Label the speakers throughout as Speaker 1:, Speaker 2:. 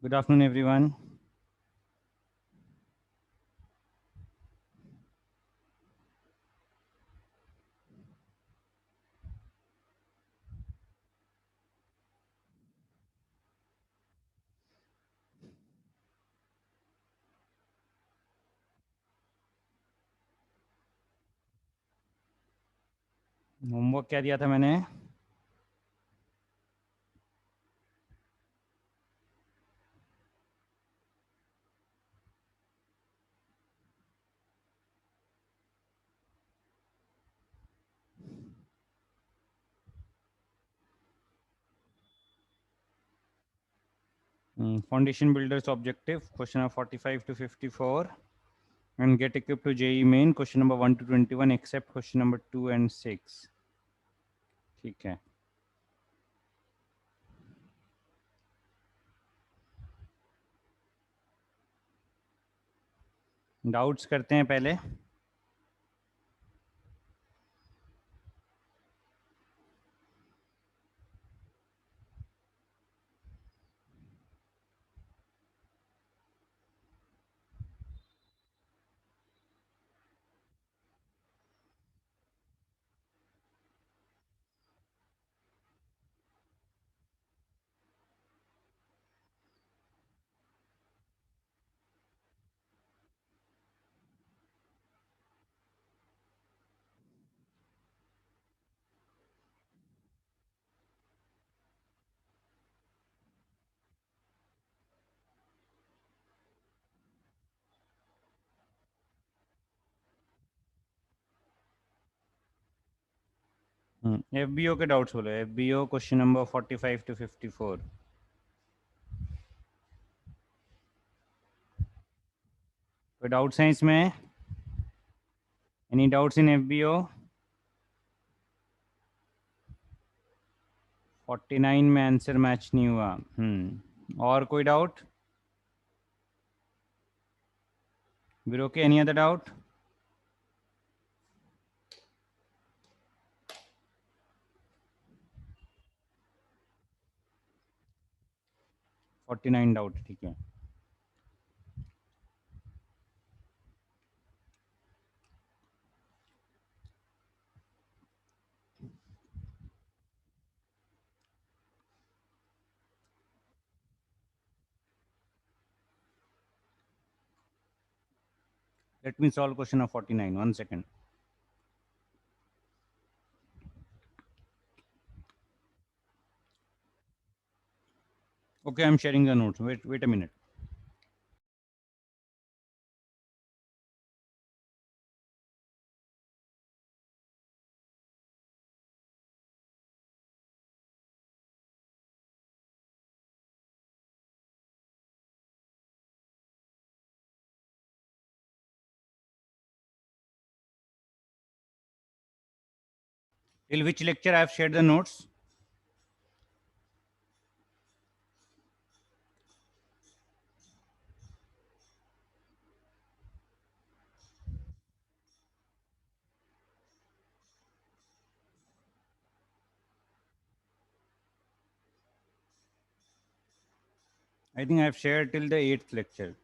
Speaker 1: Good afternoon, everyone. Homework क्या दिया था मैंने? Foundation builders objective, question number 45 to 54, and get equipped to JEE main, question number 1 to 21, except question number 2 and 6. ठीक है, doubts करते हैं पहले. FBO के डाउट्स बोलो. FBO question number 45 to 54. कोई डाउट्स हैं इसमें? Any doubts in FBO? 49 में आंसर मैच नहीं हुआ. और कोई doubt? We're okay. Any other doubt? $49 doubt. ठीक है. Let me solve question of 49. 1 second. Okay, I'm sharing the notes. Wait a minute. Till which lecture I have shared the notes? I think I have shared till the 8th lecture.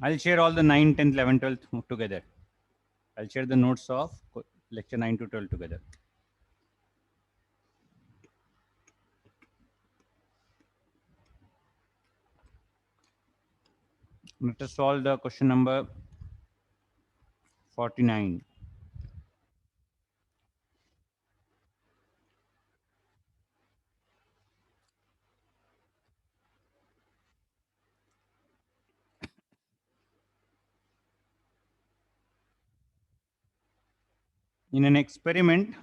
Speaker 1: I'll share all the 9, 10th, 11th, 12th together. I'll share the notes of lecture 9 to 12 together. Let us solve the question number 49. In an experiment,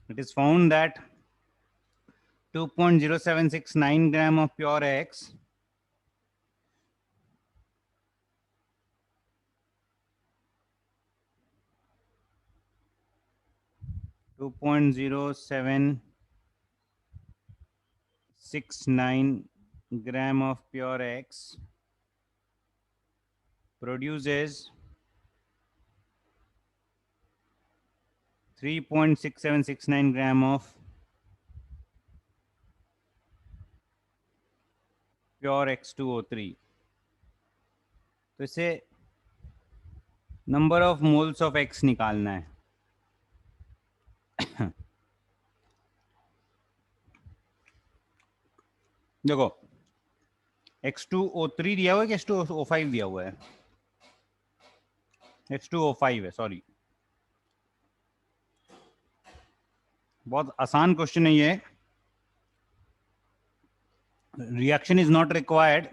Speaker 1: it is found that 2.0769 gram of pure X 2.0769 gram of pure X produces 3.6769 gram of pure X2O3। तो इसे number of moles of X निकालना है। देखो X2O3 दिया हुआ है कि H2O5 दिया हुआ है? H2O5 है, सॉरी। बहुत आसान क्वेश्चन है ये। Reaction is not required.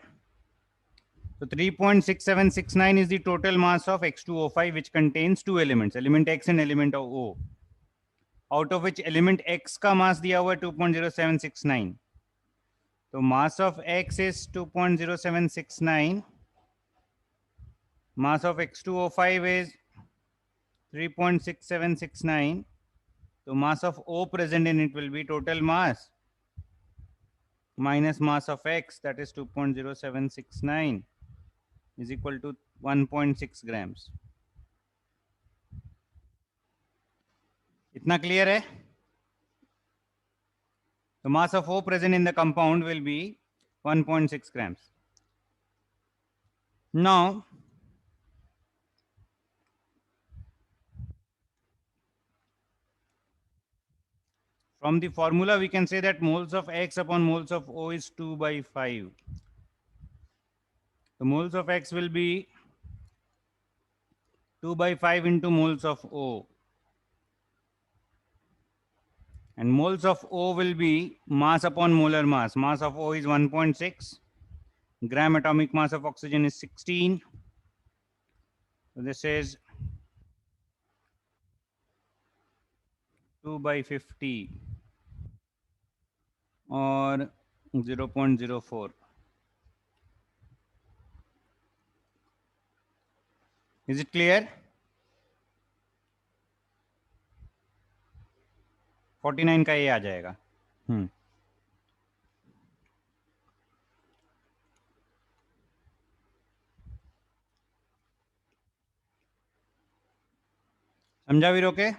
Speaker 1: So 3.6769 is the total mass of X2O5, which contains two elements, element X and element O, out of which element X का mass दिया हुआ है 2.0769. तो mass of X is 2.0769. Mass of X2O5 is 3.6769. So mass of O present in it will be total mass minus mass of X, that is 2.0769, is equal to 1.6 grams. इतना clear है? The mass of O present in the compound will be 1.6 grams. Now, from the formula, we can say that moles of X upon moles of O is 2 by 5. The moles of X will be 2 by 5 into moles of O. And moles of O will be mass upon molar mass. Mass of O is 1.6. Gram atomic mass of oxygen is 16. So this is 2 by 50 or 0.04. Is it clear? 49 का ये आ जाएगा। समझा वीरो के?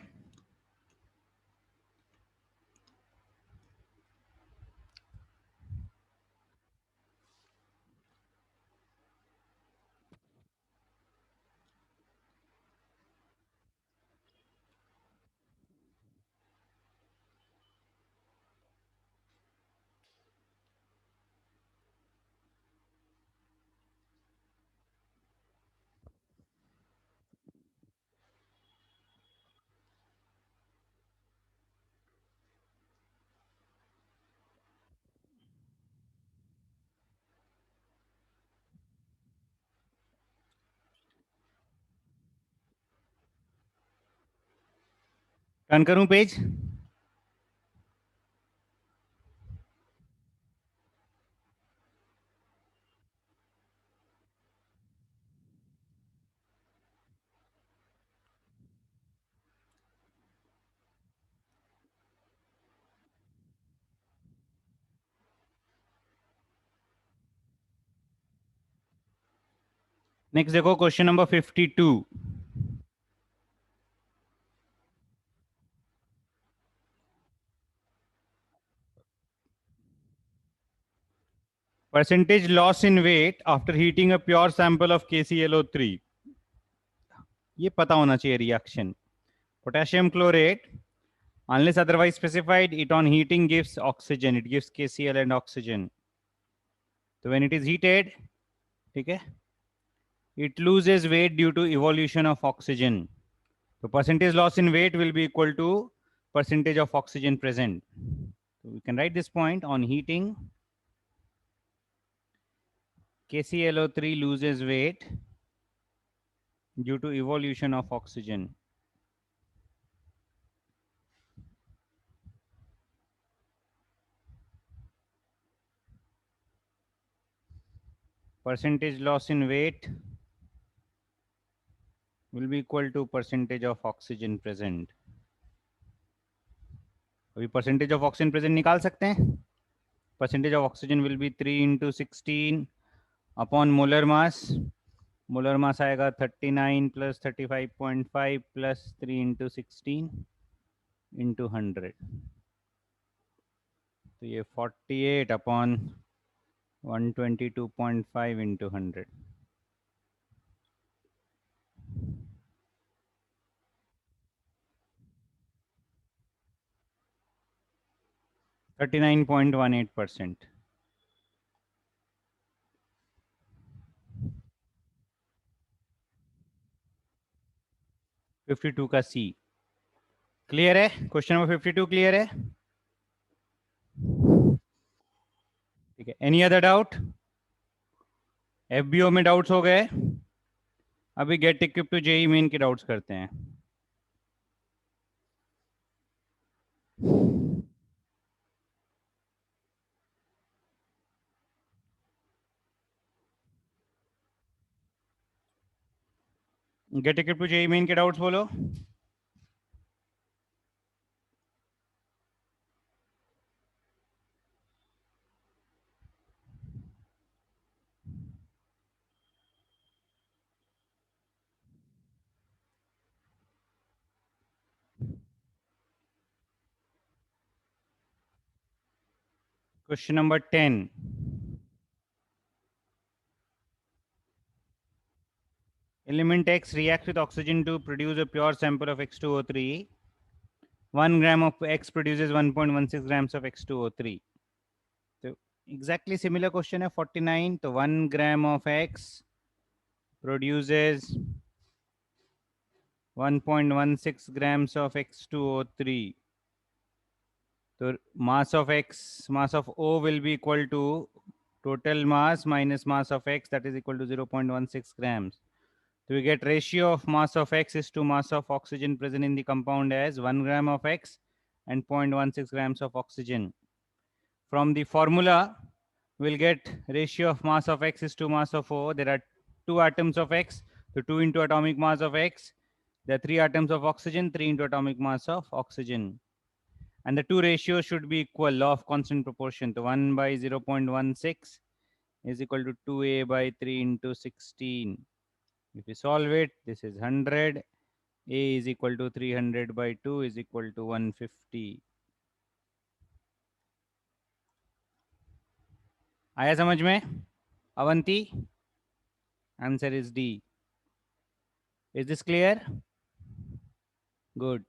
Speaker 1: Turn करूं page? Next देखो question number 52। Percentage loss in weight after heating a pure sample of KClO3. ये पता होना चाहिए reaction. Potassium chlorate, unless otherwise specified, it on heating gives oxygen, it gives KCl and oxygen. So when it is heated, ठीक है, it loses weight due to evolution of oxygen. So percentage loss in weight will be equal to percentage of oxygen present. So we can write this point: on heating, KClO3 loses weight due to evolution of oxygen. Percentage loss in weight will be equal to percentage of oxygen present. अभी percentage of oxygen present निकाल सकते हैं? Percentage of oxygen will be 3 into 16 upon molar mass. Molar mass आएगा 39 plus 35.5 plus 3 into 16. into 100, तो ये 48 upon 122.5 into 100, 39.18%. 52 का C clear है? Question number 52 clear है? ठीक है, एनी अदर डाउट? एफबीओ में डाउट्स हो गए? अभी get equip to JEE Main के डाउट्स करते हैं. Get equip to JEE Main के डाउट्स बोलो. Question number 10. Element X reacts with oxygen to produce a pure sample of X2O3. 1 gram of X produces 1.16 grams of X2O3. तो exactly similar question है 49. तो 1 gram of X produces 1.16 grams of X2O3. So mass of X, mass of O will be equal to total mass minus mass of X, that is equal to 0.16 grams. So we get ratio of mass of X is to mass of oxygen present in the compound as 1 gram of X and 0.16 grams of oxygen. From the formula, we'll get ratio of mass of X is to mass of O. There are 2 atoms of X, so 2 into atomic mass of X. There are 3 atoms of oxygen, 3 into atomic mass of oxygen. And the two ratios should be equal, law of constant proportion. So 1 by 0.16 is equal to 2a by 3 into 16. If we solve it, this is 100. A is equal to 300 by 2 is equal to 150. आया समझ में? Avanti? Answer is D. Is this clear? Good.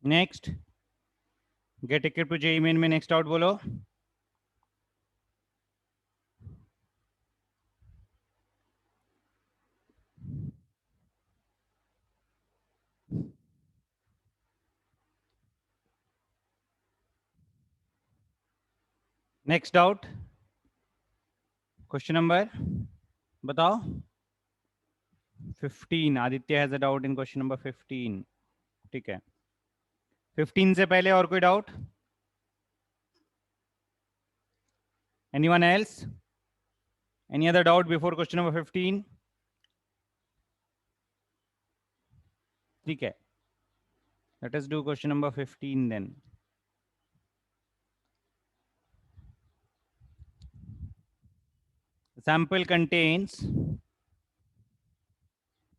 Speaker 1: Next. Get equipped to JEE main में next out बोलो. Next out. Question number बताओ. 15. Aditya has a doubt in question number 15. ठीक है. 15 से पहले और कोई doubt? Anyone else? Any other doubt before question number 15? ठीक है. Let us do question number 15 then. The sample contains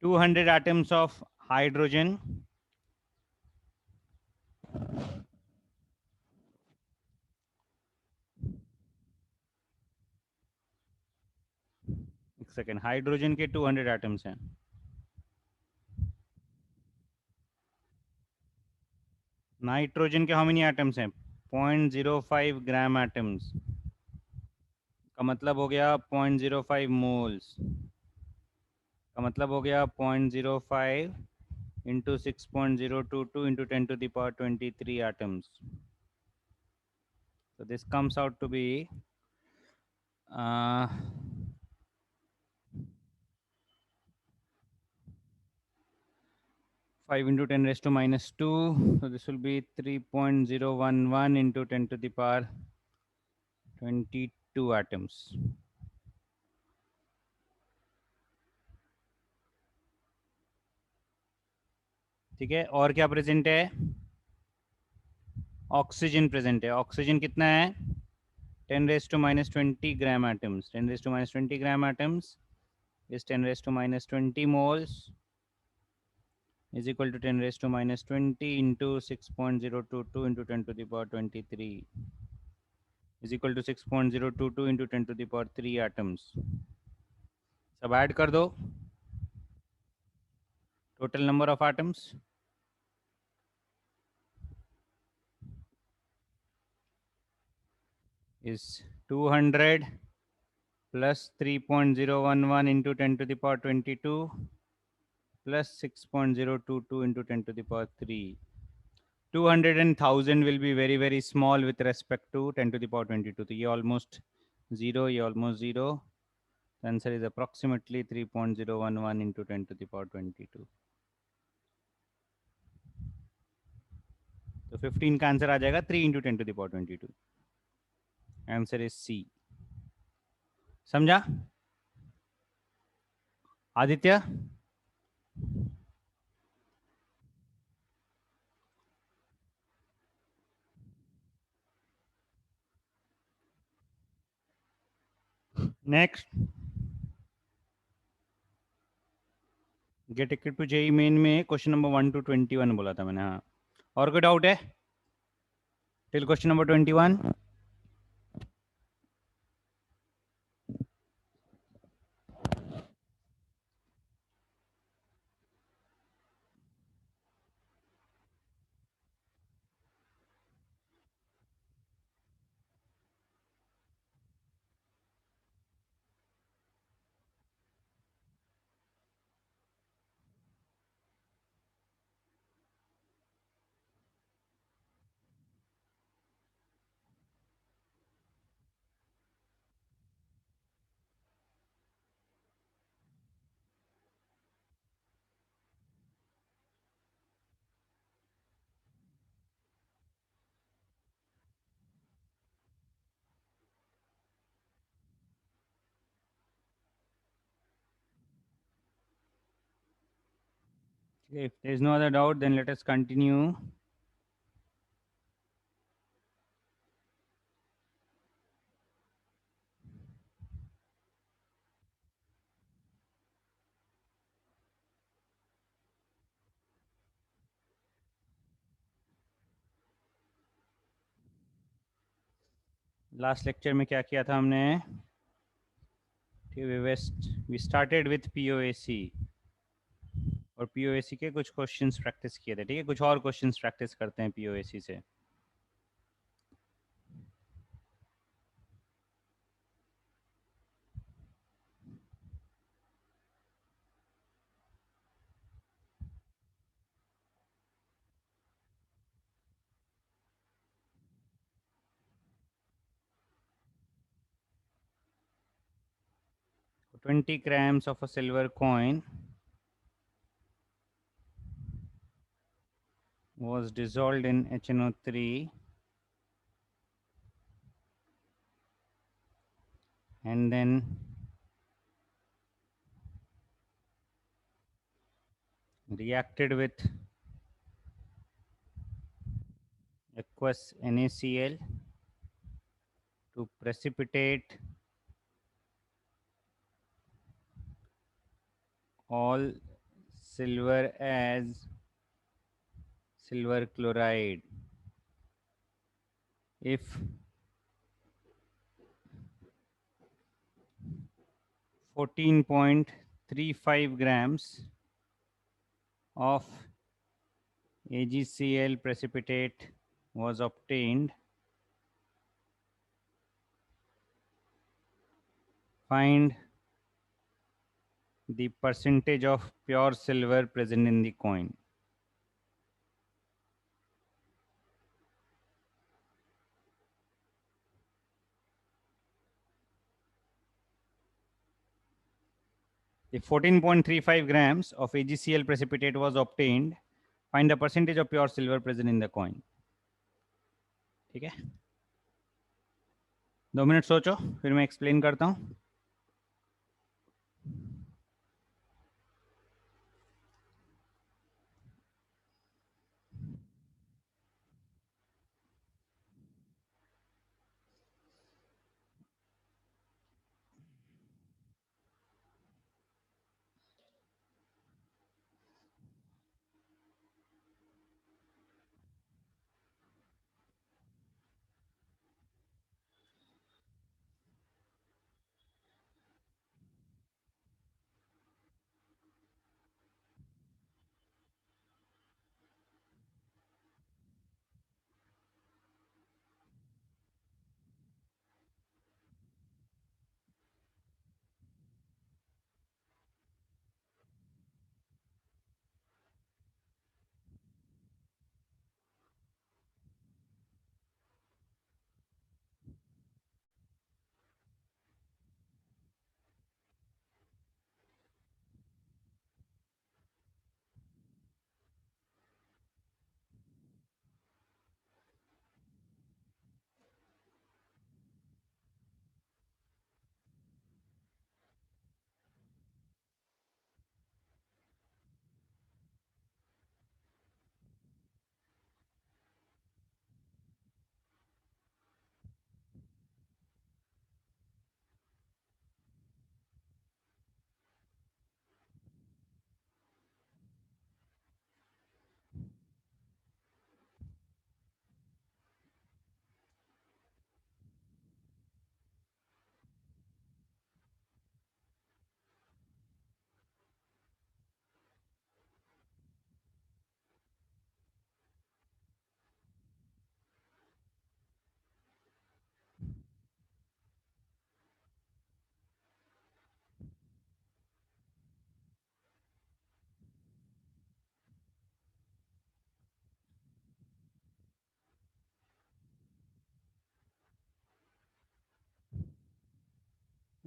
Speaker 1: 200 atoms of hydrogen, एक सेकेंड, हाइड्रोजन के 200 एटम्स हैं. नाइट्रोजन के हाउ मेनी एटम्स हैं? 0.05 ग्राम एटम्स का मतलब हो गया 0.05 मोल्स का मतलब हो गया 0.05 into 6.022 into 10⁻23 atoms. So this comes out to be 5 into 10 raised to minus 2. So this will be 3.011 into 10⁻22 atoms. ठीक है, और क्या प्रेजेंट है? ऑक्सीजन प्रेजेंट है. ऑक्सीजन कितना है? 10 raised to minus 20 gram atoms. 10 raised to minus 20 gram atoms is 10 raised to minus 20 moles is equal to 10 raised to minus 20 into 6.022 into 10 to the power 23 is equal to 6.022 into 10 to the power 3 atoms. सब add कर दो. Total number of atoms is 200 plus 3.011 into 10 to the power 22 plus 6.022 into 10 to the power 3. 200 and 1000 will be very, very small with respect to 10 to the power 22. So, ye almost 0, ye almost 0. The answer is approximately 3.011 into 10 to the power 22. तो 15 का answer आ जाएगा 3 into 10 to the power 22. Answer is C. समझा Aditya? Next, get ticket to JEE Main में question number 1 to 21 बोला था मैंने. हाँ, और कोई डाउट है till question number 21? If there is no other doubt, then let us continue. Last lecture में क्या किया था हमने? वी स्टार्टेड विथ पीओएसी और पीओएसी के कुछ क्वेश्चंस प्रैक्टिस किए थे. ठीक है, कुछ और क्वेश्चंस प्रैक्टिस करते हैं पीओएसी से. So 20 grams of a silver coin was dissolved in HNO3 and then reacted with aqueous NaCl to precipitate all silver as silver chloride. If 14.35 grams of AgCl precipitate was obtained, find the percentage of pure silver present in the coin. If 14.35 grams of AgCl precipitate was obtained, find the percentage of pure silver present in the coin. ठीक है, 2 minute सोचो, फिर मैं explain करता हूँ.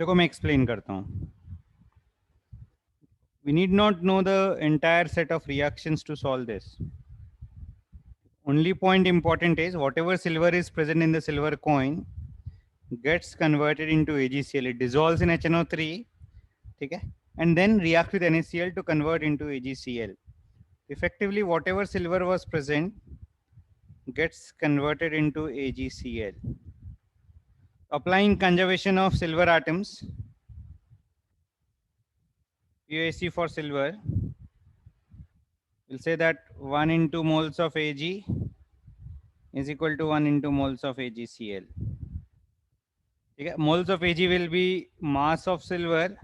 Speaker 1: देखो मैं explain करता हूँ. We need not know the entire set of reactions to solve this. Only point important is whatever silver is present in the silver coin gets converted into AgCl. It dissolves in HNO3, okay, and then reacts with NaCl to convert into AgCl. Effectively, whatever silver was present gets converted into AgCl. Applying conservation of silver atoms, POAC for silver, we'll say that 1 into moles of Ag is equal to 1 into moles of AgCl. Okay? Moles of Ag will be mass of silver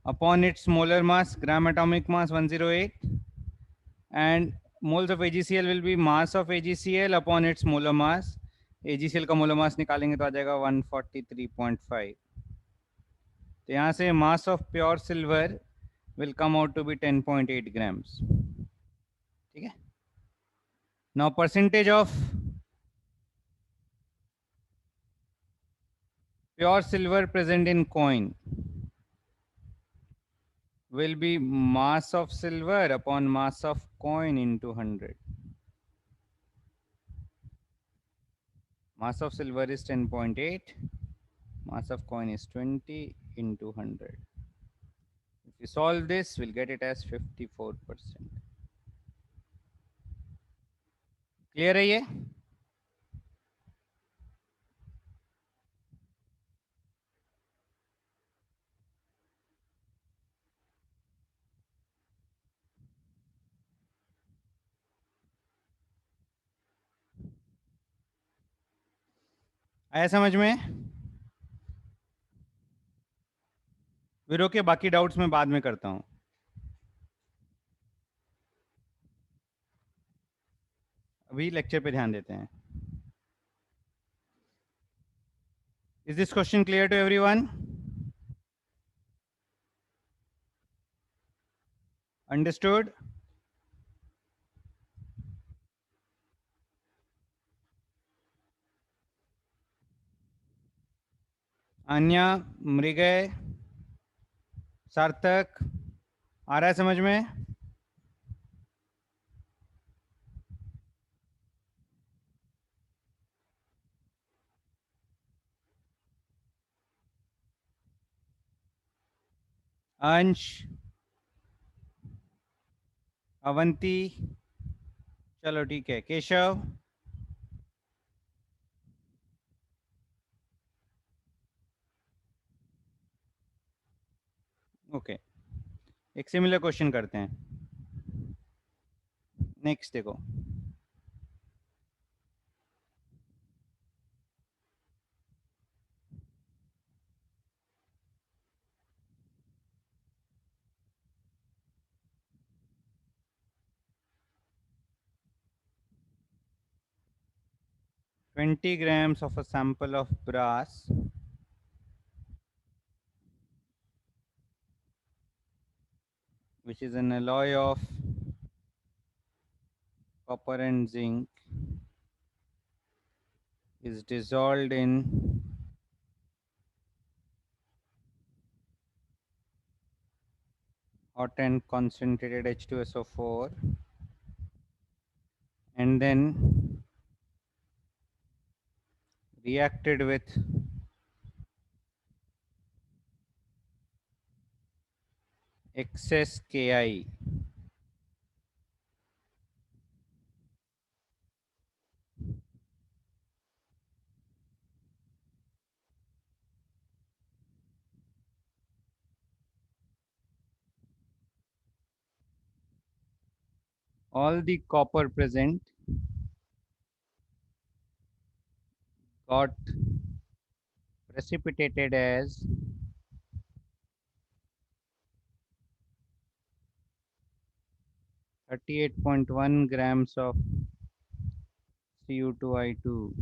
Speaker 1: upon its molar mass, gram atomic mass 108, and moles of AgCl will be mass of AgCl upon its molar mass. AgCl का molar mass निकालेंगे तो आ जाएगा 143.5. तो यहाँ से mass of pure silver will come out to be 10.8 grams. ठीक है. Now percentage of pure silver present in coin will be mass of silver upon mass of coin into 100. Mass of silver is 10.8. Mass of coin is 20 into 100. If we solve this, we'll get it as 54%. Clear है ये? आया समझ में? वीरो के बाकी doubts मैं बाद में करता हूं. अभी लेक्चर पे ध्यान देते हैं. Is this question clear to everyone? Understood? अन्या, मृगय, सार्थक, आ रहा है समझ में? अंश, अवंती, चलो ठीक है. केशव, ओके. एक सिमिलर क्वेश्चन करते हैं. नेक्स्ट देखो. 20 grams of a sample of brass which is an alloy of copper and zinc is dissolved in hot and concentrated H2SO4 and then reacted with excess Ki. All the copper present got precipitated as 38.1 grams of Cu2I2.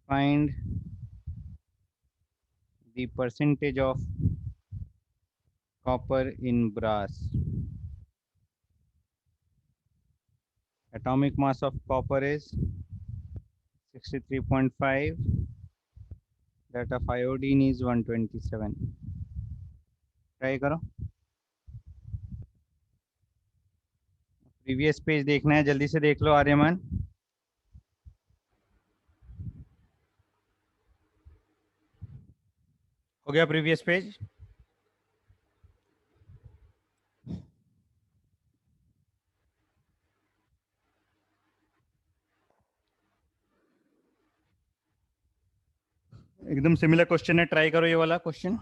Speaker 1: Find the percentage of copper in brass. Atomic mass of copper is 63.5. that of iodine is 127. Try करो. Previous page देखना है, जल्दी से देख लो आर्यमान. हो गया previous page. एकदम similar question है, ट्राई करो ये वाला क्वेश्चन.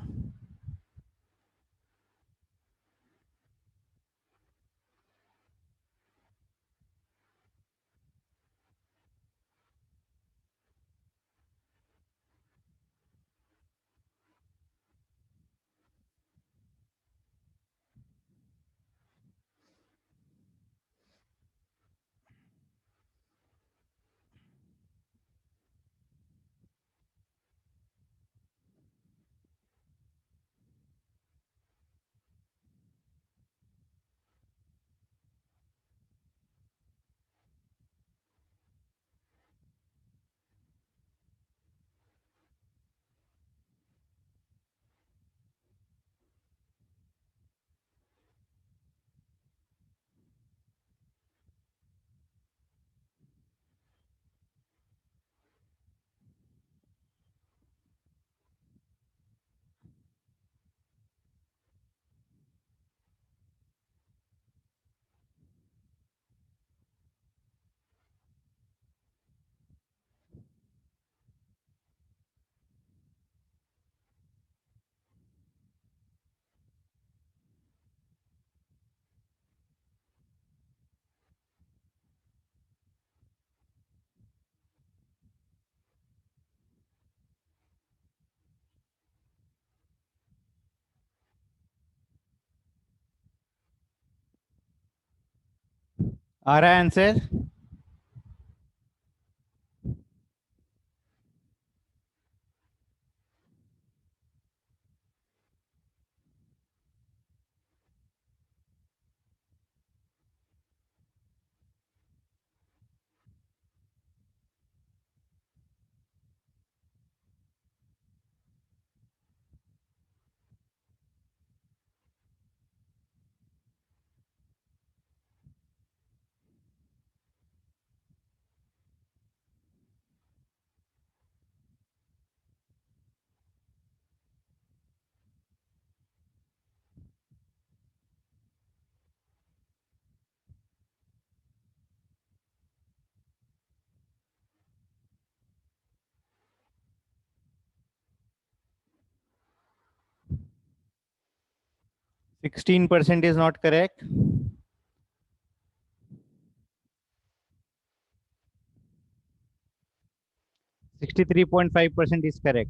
Speaker 1: आ रहा है answer. %16 is not correct. 63.5% is correct.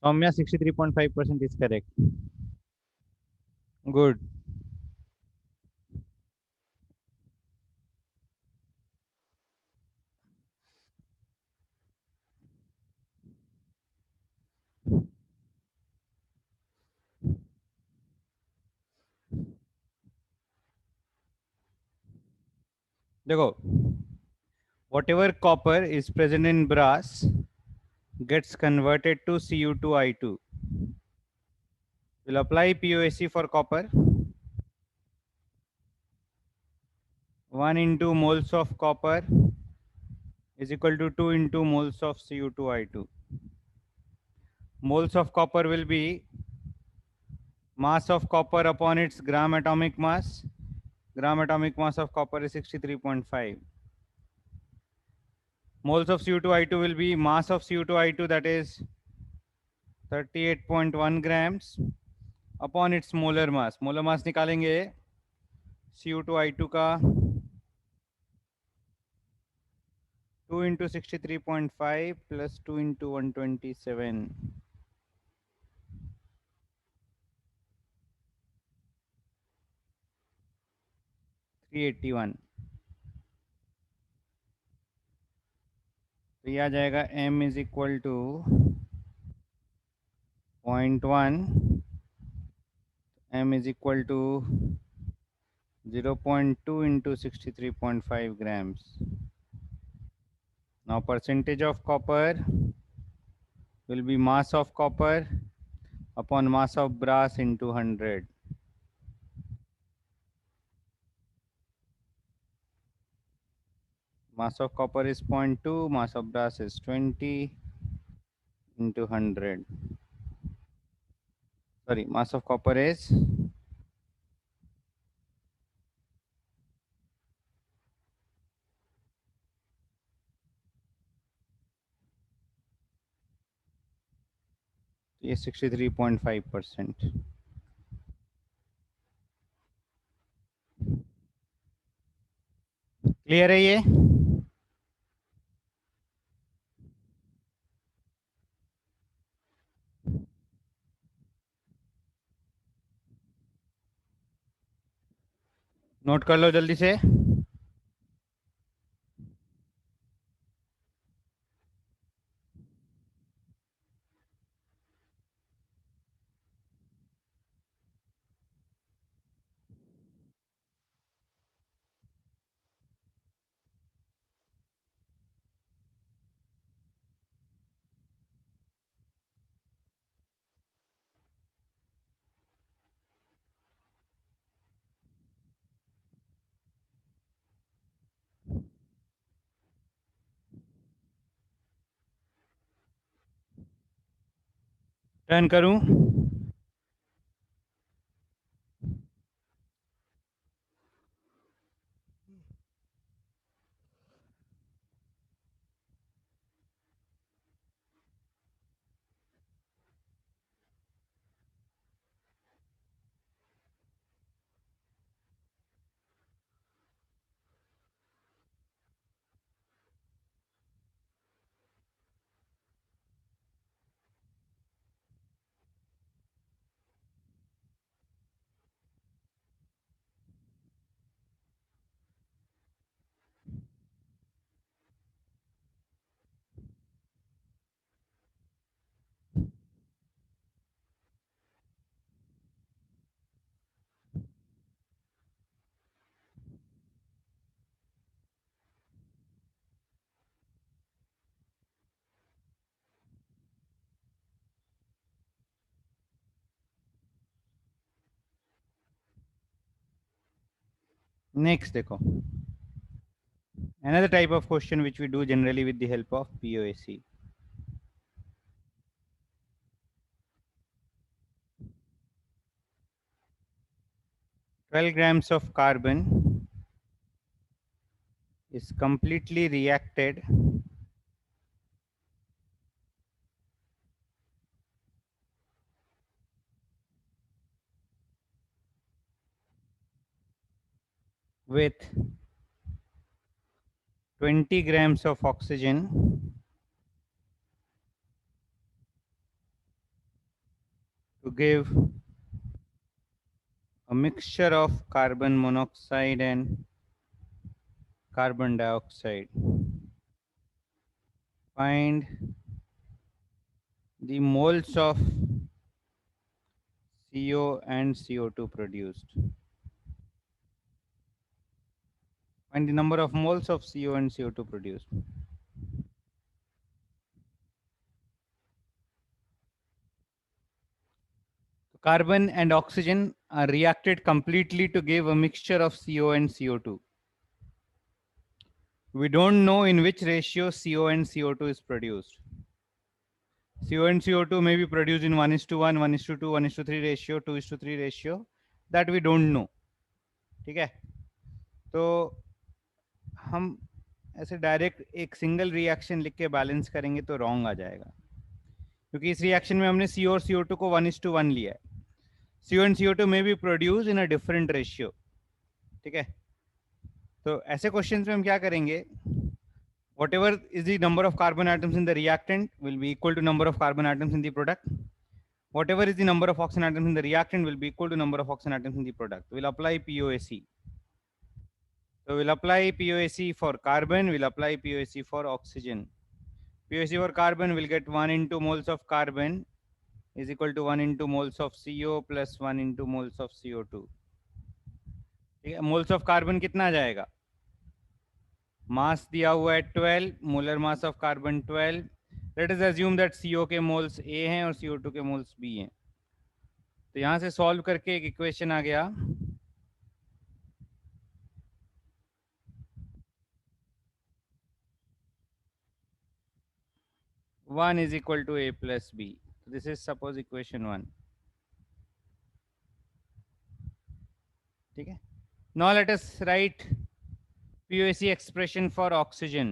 Speaker 1: Soumya, 63.5% is correct. Good. देखो, whatever copper is present in brass gets converted to Cu2I2. We'll apply POSC for copper. 1 into moles of copper is equal to 2 into moles of Cu2I2. Moles of copper will be mass of copper upon its gram atomic mass. Gram atomic mass of copper is 63.5. Moles of Cu2I2 will be mass of Cu2I2, that is 38.1 grams upon its molar mass. Molar mass निकालेंगे Cu2I2 का 2 into 63.5 plus 2 into 127. 381. तो ये आ जाएगा m is equal to 0.1, m is equal to 0.2 into 63.5 grams. Now percentage of copper will be mass of copper upon mass of brass into 100. Mass of copper is 0.2, mass of brass is 20 into 100. Sorry, mass of copper is 63.5%. Clear है ये? Note कर लो जल्दी से. Turn करूं? Next देखो. Another type of question which we do generally with the help of POAC. 12 grams of carbon is completely reacted with 20 grams of oxygen to give a mixture of carbon monoxide and carbon dioxide. Find the moles of CO and CO2 produced. Find the number of moles of CO and CO2 produced. Carbon and oxygen are reacted completely to give a mixture of CO and CO2. We don't know in which ratio CO and CO2 is produced. CO and CO2 may be produced in 1:1, 1:2, 1:3 ratio, 2:3 ratio. That we don't know. ठीक है? तो हम ऐसे direct एक single reaction लिख के balance करेंगे तो रॉन्ग आ जाएगा, क्योंकि इस रिएक्शन में हमने CO और CO2 को 1:1 लिया है. CO and CO2 may be produced in a different ratio. ठीक है? तो ऐसे क्वेश्चंस में हम क्या करेंगे? Whatever is the number of carbon atoms in the reactant will be equal to number of carbon atoms in the product. Whatever is the number of oxygen atoms in the reactant will be equal to number of oxygen atoms in the product. We'll apply POAC. So we'll apply POAC for carbon, we'll apply POAC for oxygen. POAC for carbon will get 1 into moles of carbon is equal to 1 into moles of CO plus 1 into moles of CO2. Moles of carbon कितना आ जाएगा? मास दिया हुआ है 12, molar mass of carbon 12, let us assume that CO के moles A हैं और CO2 के moles B हैं। तो यहां से सॉल्व करके एक इक्वेशन आ गया, one is equal to A plus B। This is suppose equation 1। ठीक है, now let us write POAC expression for oxygen.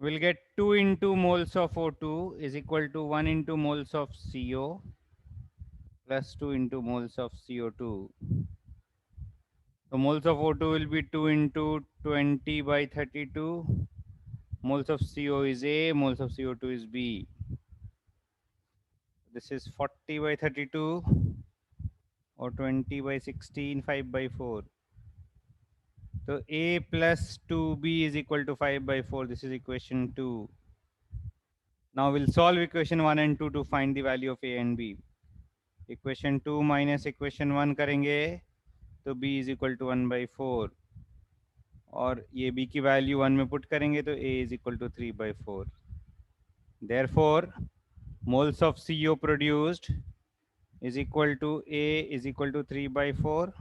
Speaker 1: We'll get 2 into moles of O2 is equal to 1 into moles of CO plus 2 into moles of CO2. So moles of O2 will be 2 into 20 by 32. Moles of CO is A, moles of CO2 is B. This is 40 by 32 or 20 by 16, 5 by 4. So A plus 2B is equal to 5 by 4. This is equation 2. Now we'll solve equation 1 and 2 to find the value of A and B. Equation 2 minus equation 1 करेंगे तो B is equal to 1 by 4 और ये B की value 1 में put करेंगे तो A is equal to 3 by 4. Therefore, moles of CO produced is equal to A is equal to 3 by 4.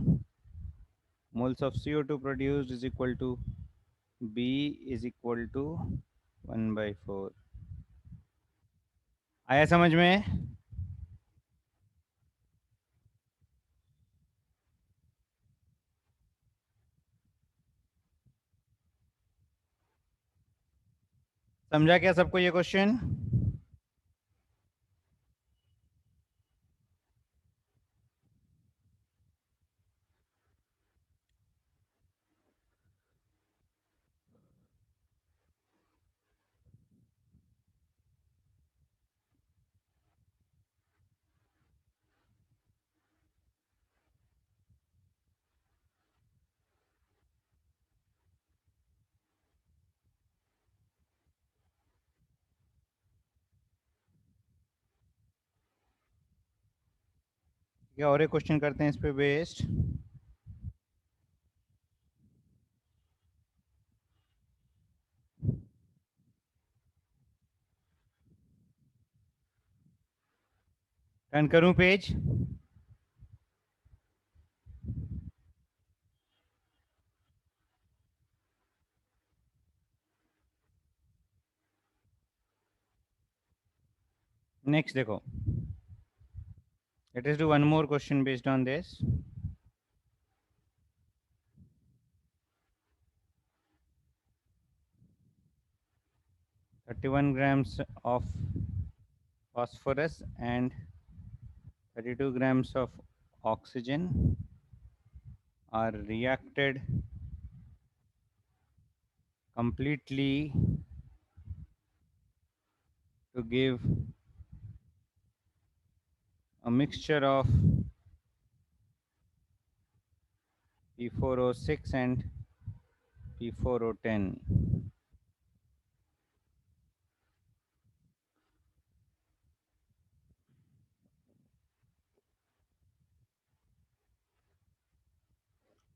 Speaker 1: Moles of CO2 produced is equal to B is equal to 1 by 4. आया समझ में? समझा क्या सबको ये question? क्या और एक क्वेश्चन करते हैं इस पे बेस्ड। 10 करूं पेज? नेक्स्ट देखो, let us do one more question based on this. 31 grams of phosphorus and 32 grams of oxygen are reacted completely to give a mixture of P4O6 and P4O10.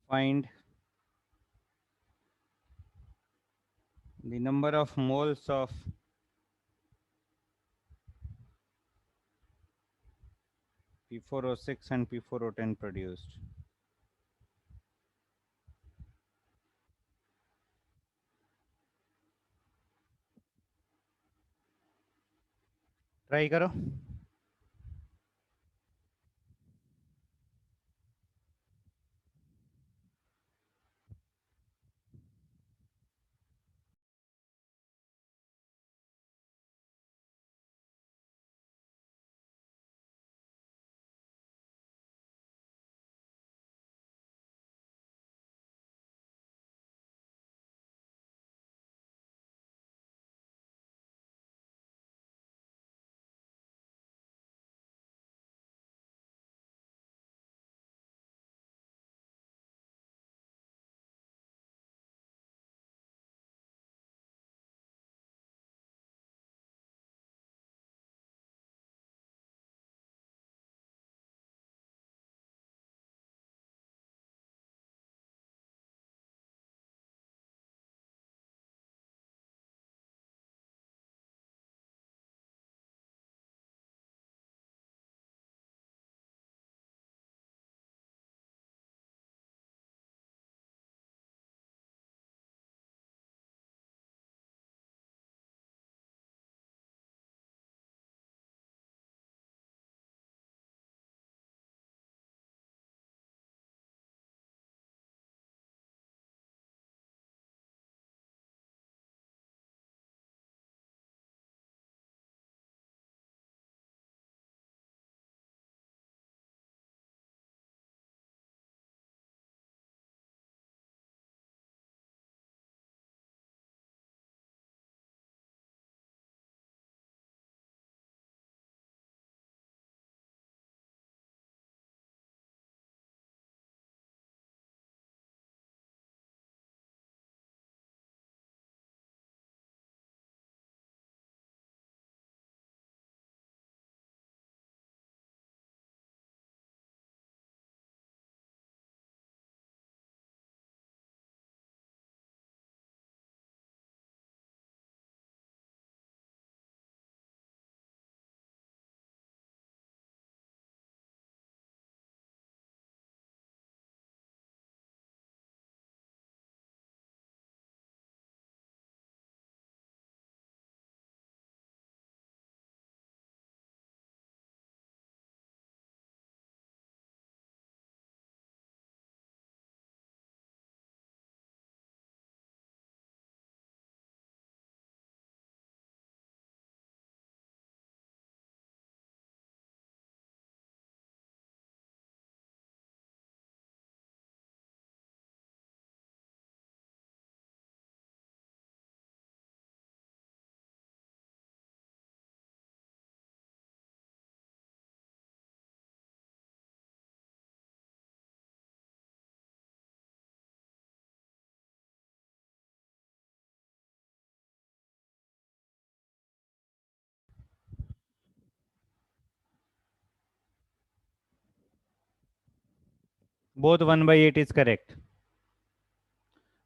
Speaker 1: Find the number of moles of P4O6 and P4O10 produced. Try करो। Both 1 by 8 is correct.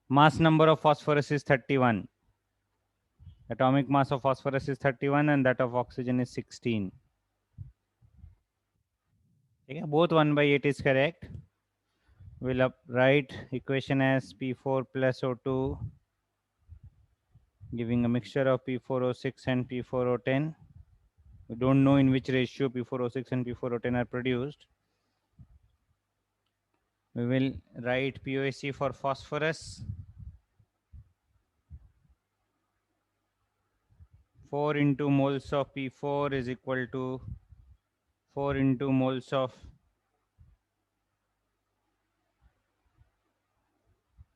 Speaker 1: Mass number of phosphorus is 31. Atomic mass of phosphorus is 31 and that of oxygen is 16. Okay, both 1 by 8 is correct. We'll write equation as P4 plus O2 giving a mixture of P4O6 and P4O10. We don't know in which ratio P4O6 and P4O10 are produced. We will write POAC for phosphorus. 4 into moles of P4 is equal to 4 into moles of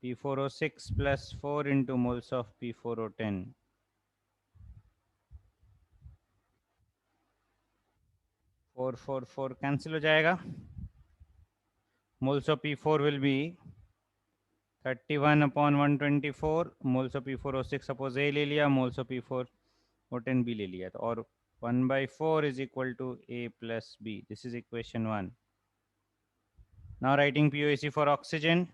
Speaker 1: P4O6 plus 4 into moles of P4O10. 4 4 4 cancel हो जाएगा. Moles of P4 will be 31 upon 124. Moles of P4O6 suppose A ले लिया, moles of P4O10 B ले लिया, और 1 by 4 is equal to A plus B. This is equation 1. Now writing POAC for oxygen.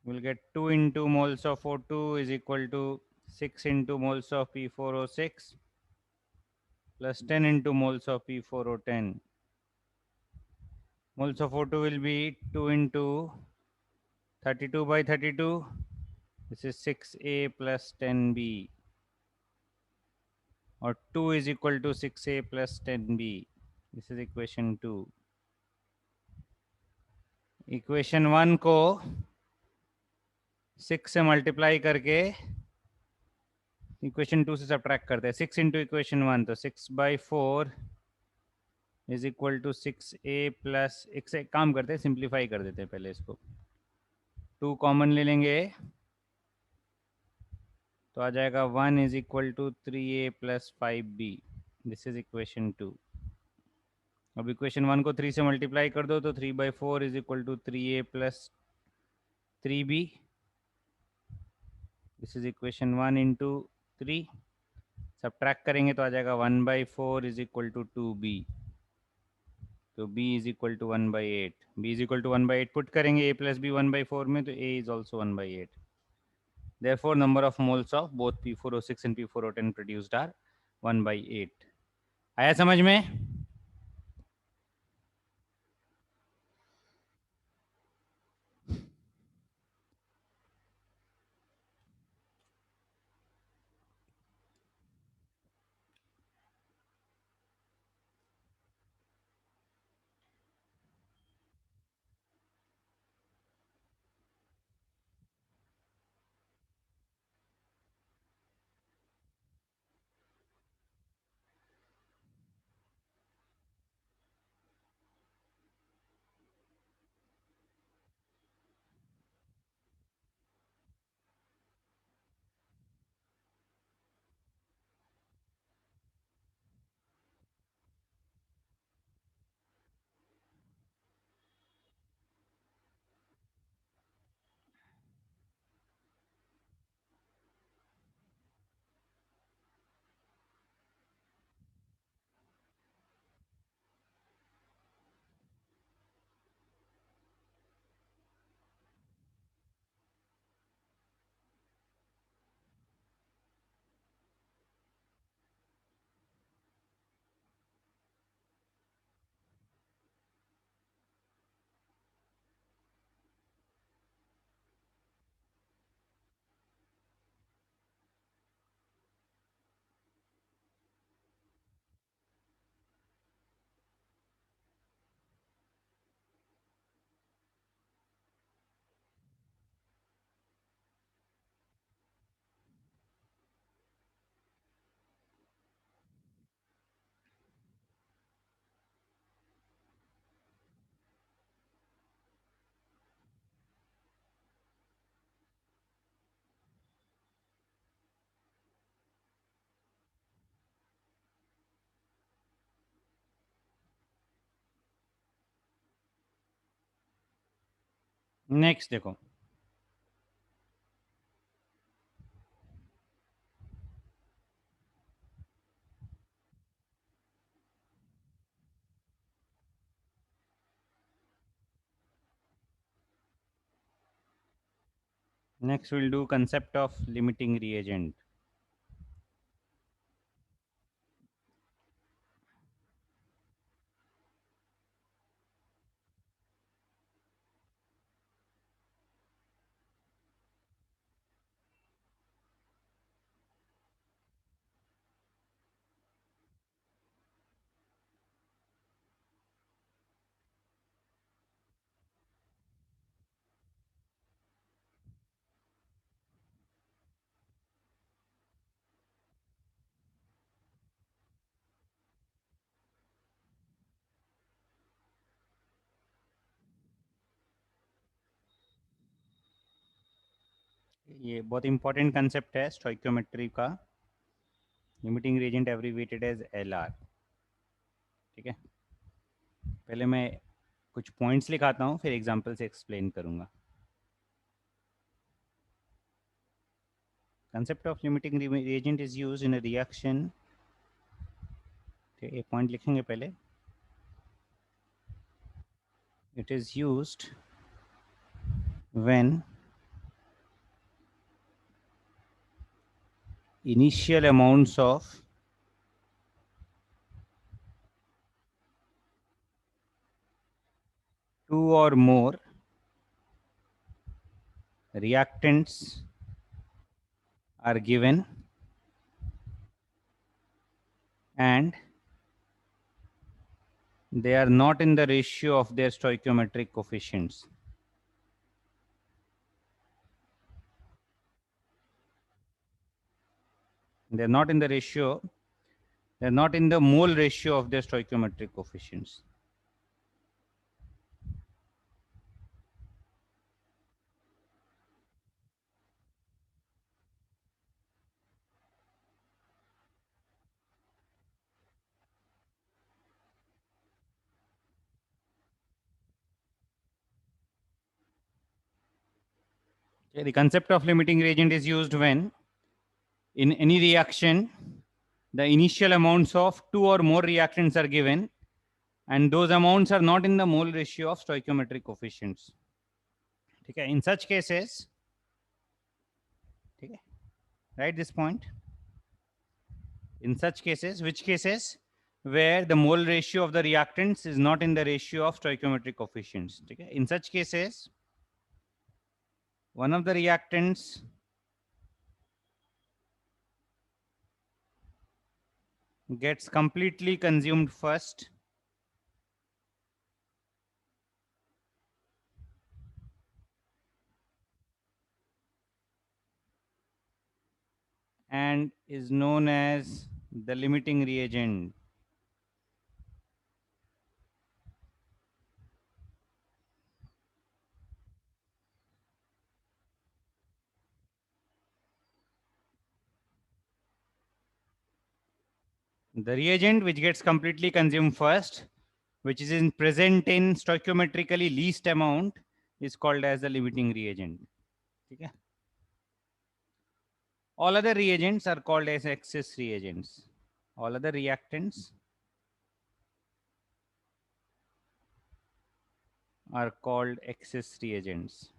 Speaker 1: We'll get 2 into moles of O2 is equal to 6 into moles of P4O6 plus 10 into moles of P4O10. Moles of O2 will be 2 into 32 by 32. This is 6A plus 10B. Or 2 is equal to 6A plus 10B. This is equation 2. Equation 1 को 6 से multiply करके equation 2 से subtract करते हैं. 6 into equation 1 तो 6/4 is equal to 6A plus. एक काम करते हैं, सिंप्लीफाई कर देते हैं पहले इसको. 2 कॉमन ले लेंगे तो आ जाएगा 1 is equal to 3A plus 5B. This is equation 2. अब इक्वेशन 1 को 3 से मल्टीप्लाई कर दो तो 3/4 is equal to 3A plus 3B. This is equation 1 into 3. Subtract करेंगे तो आ जाएगा 1/4 इज इक्वल टू 2B. तो B is equal to 1/8. B is equal to 1/8 put करेंगे A प्लस B 1/4 में, तो A is also 1/8. Therefore, number of moles of both P4O6 and P4O10 produced are 1/8. आया समझ में? नेक्स्ट देखो. Next we'll do concept of limiting reagent. ये बहुत important concept है स्टोइक्योमेट्री का. Limiting reagent abbreviated as LR. ठीक है, पहले मैं कुछ पॉइंट्स लिखाता हूँ, फिर एग्जांपल से एक्सप्लेन करूंगा. Concept of limiting reagent is used in a reaction. एक पॉइंट लिखेंगे पहले. It is used when initial amounts of two or more reactants are given and they are not in the ratio of their stoichiometric coefficients. They're not in the ratio, they're not in the mole ratio of their stoichiometric coefficients. Okay, the concept of limiting reagent is used when in any reaction the initial amounts of two or more reactants are given and those amounts are not in the mole ratio of stoichiometric coefficients. ठीक है, in such cases, ठीक है, write this point. In such cases, which cases? Where the mole ratio of the reactants is not in the ratio of stoichiometric coefficients. ठीक है, in such cases, one of the reactants gets completely consumed first and is known as the limiting reagent. The reagent which gets completely consumed first, which is in present in stoichiometrically least amount, is called as the limiting reagent. ठीक है? All other reagents are called as excess reagents. All other reactants are called excess reagents.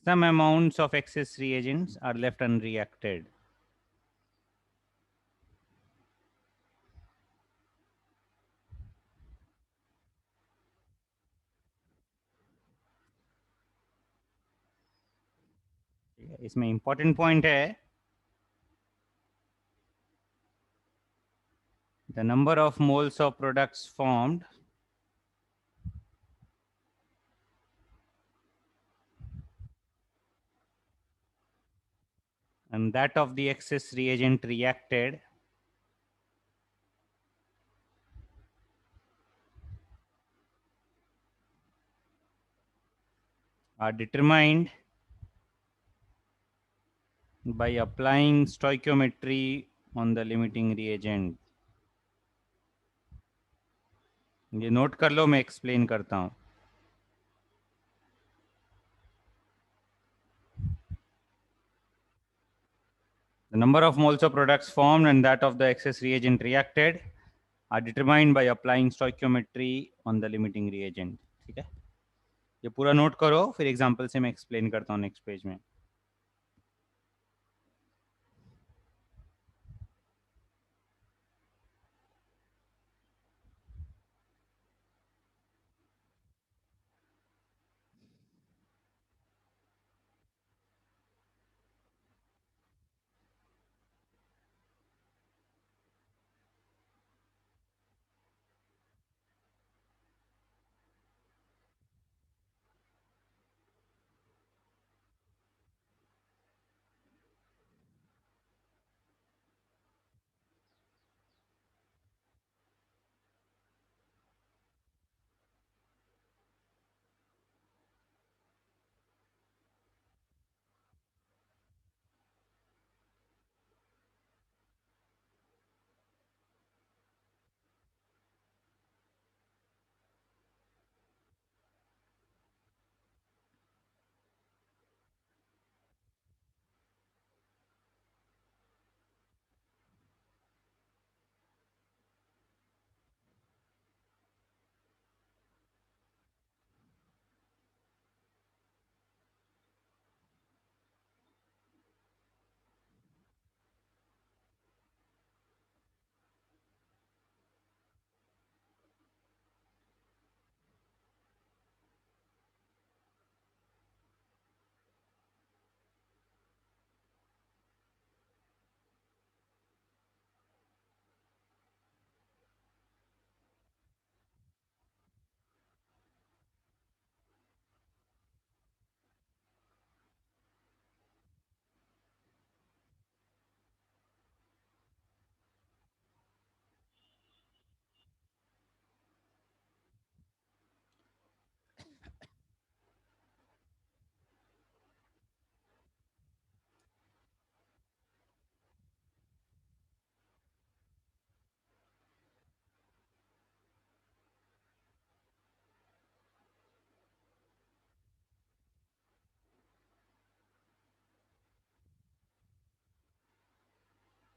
Speaker 1: Some amounts of excess reagents are left unreacted. इसमें important point है the number of moles of products formed and that of the excess reagent reacted are determined by applying stoichiometry on the limiting reagent. ये note कर लो, मैं explain करता हूं. number of moles of products formed and that of the excess reagent reacted are determined by applying stoichiometry on the limiting reagent. ठीक है, ये पूरा note करो, फिर एग्जांपल से मैं एक्सप्लेन करता हूँ नेक्स्ट पेज में.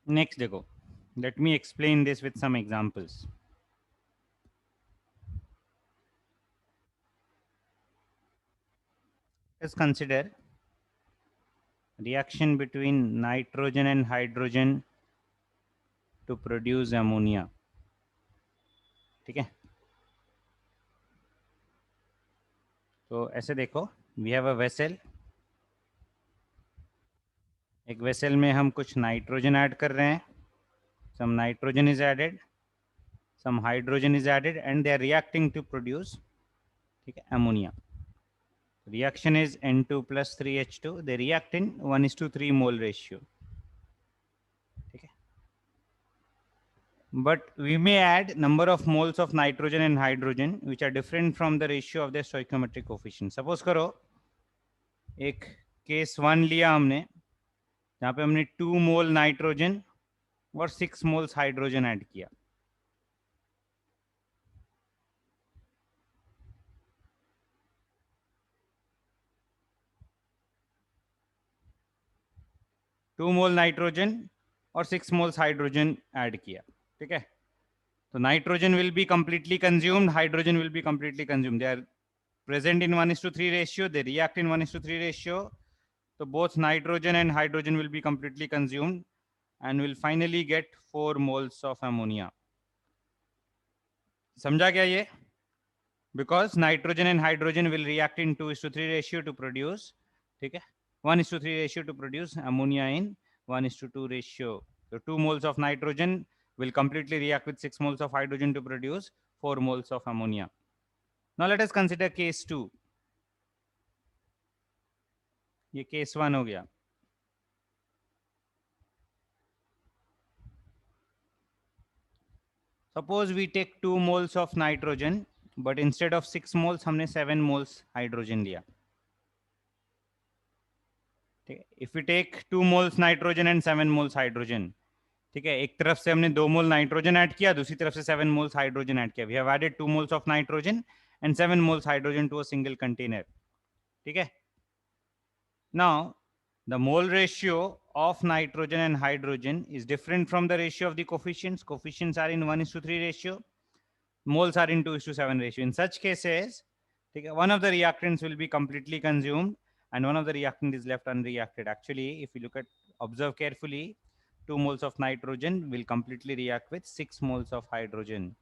Speaker 1: नेक्स्ट देखो, let me explain this with some examples. Let's consider reaction between nitrogen and hydrogen to produce ammonia. ठीक है, तो ऐसे देखो, वी हैव अ वेसल. एक वेसल में हम कुछ नाइट्रोजन ऐड कर रहे हैं. Some nitrogen is added, some hydrogen is added and they are reacting to produce, ठीक है, ammonia. Reaction is N2 plus 3H2. They react in 1:3 mole ratio. ठीक है, but we may add number of moles of nitrogen and hydrogen which are different from the ratio of their stoichiometric coefficient. Suppose करो एक case 1 लिया हमने, जहाँ पे हमने 2 मोल nitrogen और 6 मोल्स हाइड्रोजन ऐड किया. टू मोल नाइट्रोजन और 6 मोल्स हाइड्रोजन ऐड किया. ठीक है, तो nitrogen will be completely consumed, hydrogen will be completely consumed. They are present in 1:3 ratio, they react in 1:3 ratio, so both nitrogen and hydrogen will be completely consumed and will finally get 4 moles of ammonia. समझा क्या ये? Because nitrogen and hydrogen will react in 2:3 ratio to produce, ठीक है, 1:3 ratio to produce ammonia in 1:2 ratio. So 2 moles of nitrogen will completely react with 6 moles of hydrogen to produce 4 moles of ammonia. Now let us consider case 2. ये case 1 हो गया. Suppose we take 2 moles of nitrogen, but instead of 6 moles हमने 7 moles hydrogen लिया. ठीक है, if we take 2 moles nitrogen and 7 moles hydrogen, ठीक है, एक तरफ से हमने 2 मोल नाइट्रोजन ऐड किया, दूसरी तरफ से 7 मोल्स हाइड्रोजन ऐड किया. We have added 2 moles of nitrogen and 7 moles hydrogen to a single container. ठीक है, now the mole ratio of nitrogen and hydrogen is different from the ratio of the coefficients. Coefficients are in 1:3 ratio. Moles are in 2:7 ratio. In such cases, one of the reactants will be completely consumed and one of the reactant is left unreacted. Actually, if you observe carefully, 2 moles of nitrogen will completely react with 6 moles of hydrogen.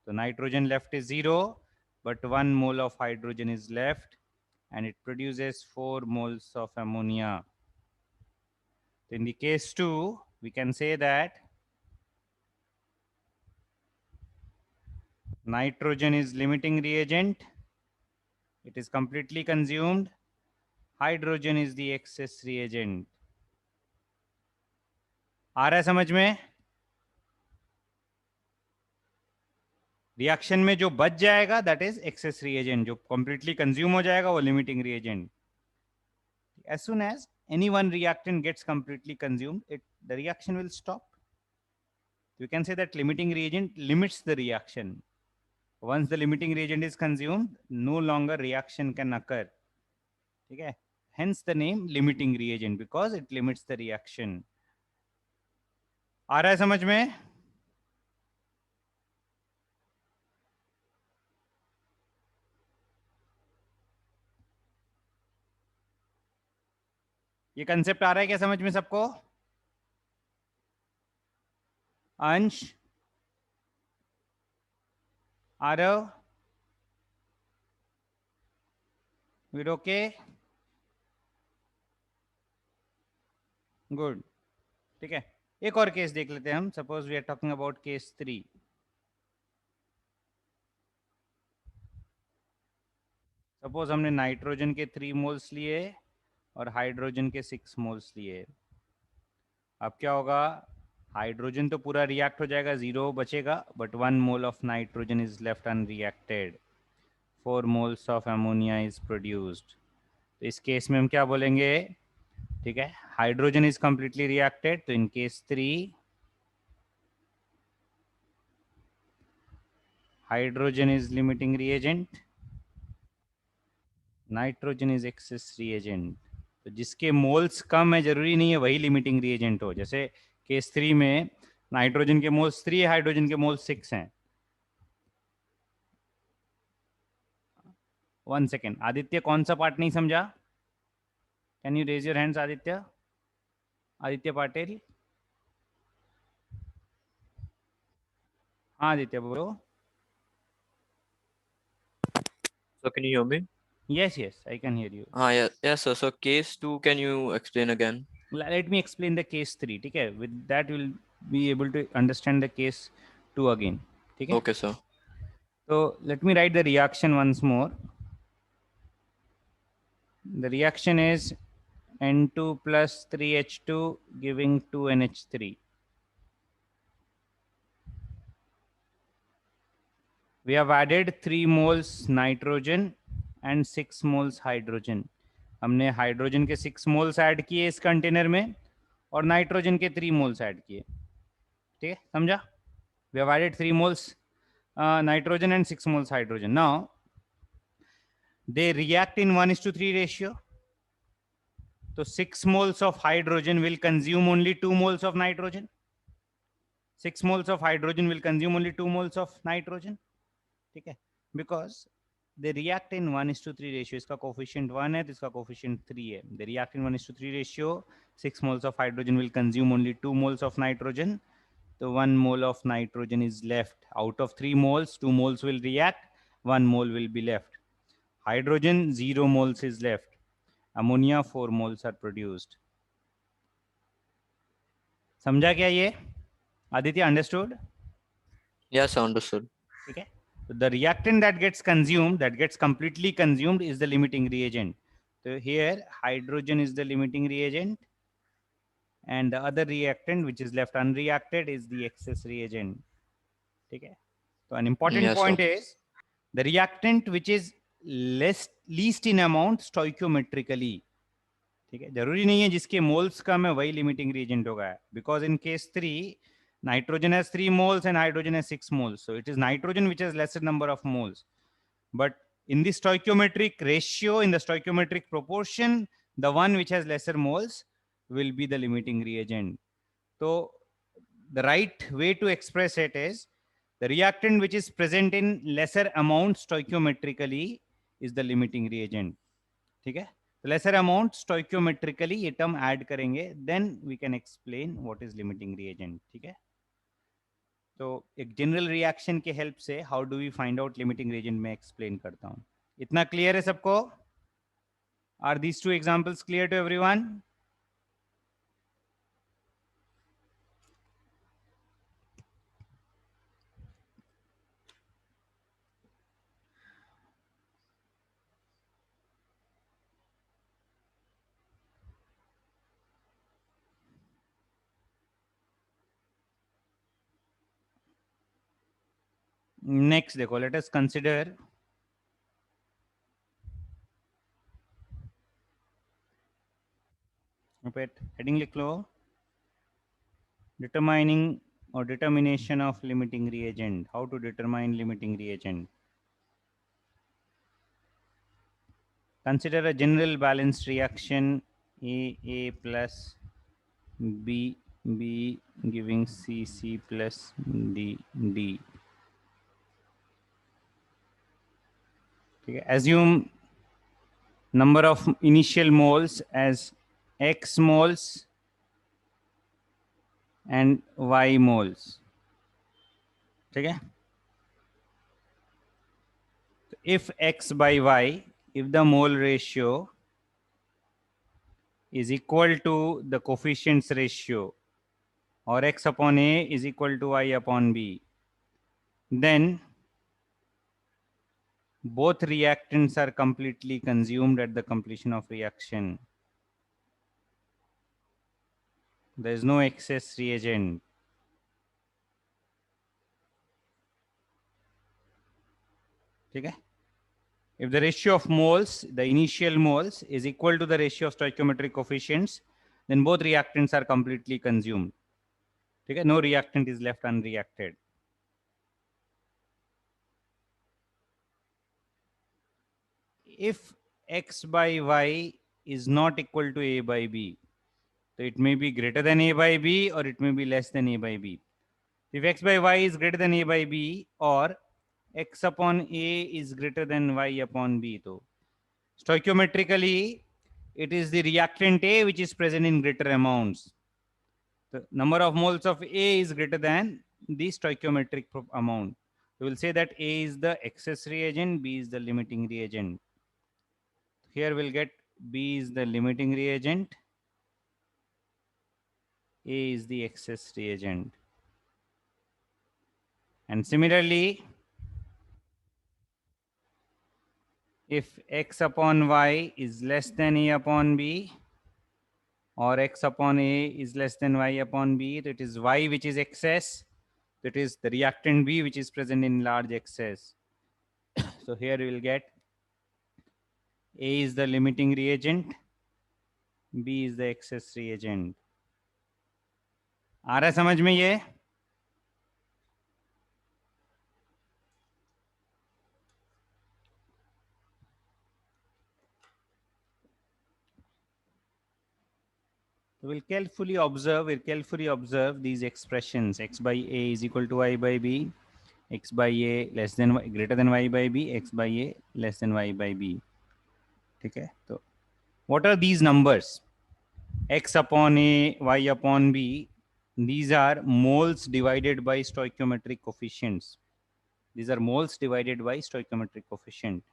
Speaker 1: So nitrogen left is 0, but 1 mole of hydrogen is left and it produces 4 moles of ammonia. In the case 2, we can say that nitrogen is limiting reagent. It is completely consumed. Hydrogen is the excess reagent. आ रहा है समझ में? Reaction में जो बच जाएगा that is excess reagent, जो completely consume हो जाएगा वो limiting reagent. As soon as any one reactant gets completely consumed, the reaction will stop. You can say that limiting reagent limits the reaction. Once the limiting reagent is consumed, no longer reaction can occur. ठीक है? Hence the name limiting reagent, because it limits the reaction. आ रहा है समझ में? ये concept आ रहा है क्या समझ में सबको? अंश, आरव, वीड ओके? गुड. ठीक है, एक और केस देख लेते हैं हम. Suppose we are talking about case 3. Suppose हमने नाइट्रोजन के 3 मोल्स लिए और हाइड्रोजन के 6 मोल्स लिए. अब क्या होगा? हाइड्रोजन तो पूरा रिएक्ट हो जाएगा, 0 बचेगा, but 1 mole of nitrogen is left unreacted. 4 moles of ammonia is produced. तो इस केस में हम क्या बोलेंगे? ठीक है, हाइड्रोजन इज कंप्लीटली रिएक्टेड. तो in case 3 hydrogen is limiting reagent, nitrogen is excess reagent. तो जिसके मोल्स कम है जरूरी नहीं है वही लिमिटिंग रिएजेंट हो. जैसे केस 3 में नाइट्रोजन के मोल्स 3 है, हाइड्रोजन के मोल्स 6 हैं. 1 सेकेंड, आदित्य कौन सा पार्ट नहीं समझा? Can you raise your hands? Aditya, Aditya Patil. हाँ आदित्य बोलो.
Speaker 2: So can you hear me?
Speaker 1: Yes, I can hear you.
Speaker 2: Yes sir. So case 2, can you explain again?
Speaker 1: Let me explain the case 3. ठीक है, with that you will be able to understand the case 2 again. ठीक है?
Speaker 2: Okay sir.
Speaker 1: So let me write the reaction once more. The reaction is N2 plus 3H2 giving 2NH3. We have added 3 moles nitrogen and 6 moles hydrogen. हमने hydrogen के 6 moles add किए इस container में और nitrogen के 3 moles add किए. ठीक है, समझा? We have added 3 moles nitrogen and 6 moles hydrogen. Now they react in 1:3 ratio. So 6 moles of hydrogen will consume only 2 moles of nitrogen. 6 moles of hydrogen will consume only 2 moles of nitrogen. ठीक है, because they react in 1:3 ratio. इसका coefficient 1 है तो इसका coefficient 3 है. They react in 1:3 ratio. 6 moles of hydrogen will consume only 2 moles of nitrogen. So 1 mole of nitrogen is left. Out of 3 moles, 2 moles will react, 1 mole will be left. Hydrogen, 0 moles is left. Ammonia, 4 moles are produced. समझा क्या ये? Aditya, understood?
Speaker 2: Yes, understood.
Speaker 1: ठीक है, the reactant that gets consumed, that gets completely consumed, is the limiting reagent. So here hydrogen is the limiting reagent and the other reactant which is left unreacted is the excess reagent. ठीक है, so an important point is the reactant which is least in amount stoichiometrically. ठीक है, जरूरी नहीं है जिसके moles कम है वही लिमिटिंग रिएजेंट होगा, because in case 3 nitrogen has 3 moles and hydrogen has 6 moles. So it is nitrogen which has lesser number of moles. But in the stoichiometric ratio, in the stoichiometric proportion, the one which has lesser moles will be the limiting reagent. So the right way to express it is the reactant which is present in lesser amount stoichiometrically is the limiting reagent. ठीक है, lesser amount stoichiometrically ये term add करेंगे, then we can explain what is limiting reagent. ठीक है, तो एक general reaction के help से how do we find out limiting reagent में एक्सप्लेन करता हूं. इतना क्लियर है सबको? Are these two examples clear to everyone? Next देखो, लेट अस कंसिडर हेडिंग लिख लो, determining or determination of limiting reagent. How to determine limiting reagent? Consider a general balanced reaction A plus B giving C plus D. Okay. Assume number of initial moles as X moles and Y moles. ठीक है? If X by Y, if the mole ratio is equal to the coefficients ratio, or X upon A is equal to Y upon B, then both reactants are completely consumed at the completion of reaction. There is no excess reagent. ठीक है? If the ratio of moles, the initial moles, is equal to the ratio of stoichiometric coefficients, then both reactants are completely consumed. ठीक है? No reactant is left unreacted. If X by Y is not equal to A by B, so it may be greater than A by B or it may be less than A by B. If X by Y is greater than A by B or X upon A is greater than Y upon B, so stoichiometrically it is the reactant A which is present in greater amounts. The number of moles of A is greater than the stoichiometric amount. We will say that A is the excess reagent, B is the limiting reagent. Here we'll get B is the limiting reagent, A is the excess reagent. And similarly, if X upon Y is less than A upon B, or X upon A is less than Y upon B, that is Y which is excess, that is the reactant B which is present in large excess. So here we will get A is the limiting reagent, B is the excess reagent. आ रहा है समझ में ये? We'll carefully observe these expressions. X by A is equal to Y by B, X by A less than Y, greater than Y by B, X by A less than Y by B. ठीक है? तो what are these numbers? X upon A, Y upon B, these are moles divided by stoichiometric coefficients. These are moles divided by stoichiometric coefficient.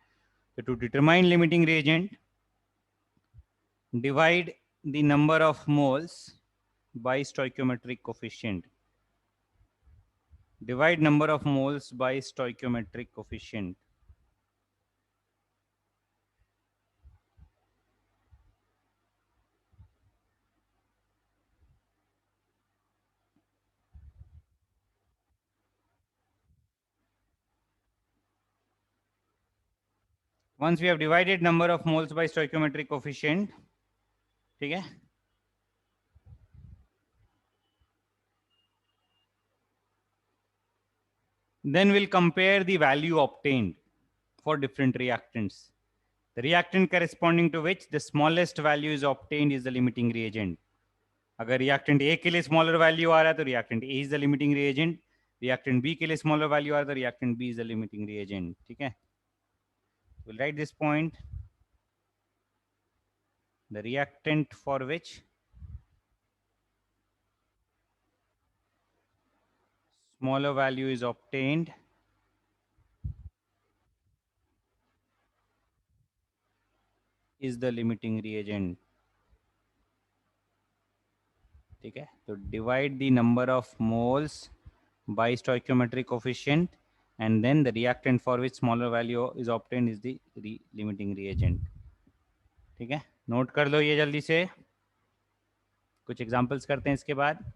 Speaker 1: So to determine limiting reagent, divide the number of moles by stoichiometric coefficient. Divide number of moles by stoichiometric coefficient. Once we have divided number of moles by stoichiometric coefficient, ठीक है? Then we'll compare the value obtained for different reactants. The reactant corresponding to which the smallest value is obtained is the limiting reagent. अगर reactant A के लिए smaller value आ रहा है तो reactant A is the limiting reagent, reactant B के लिए smaller value आ रहा है तो reactant B is the limiting reagent. ठीक है, we'll write this point. The reactant for which smaller value is obtained is the limiting reagent. ठीक है, तो divide the number of moles by stoichiometric coefficient and then the reactant for which smaller value is obtained is the limiting reagent. ठीक है, note कर लो ये जल्दी से, कुछ एग्जांपल्स करते हैं इसके बाद.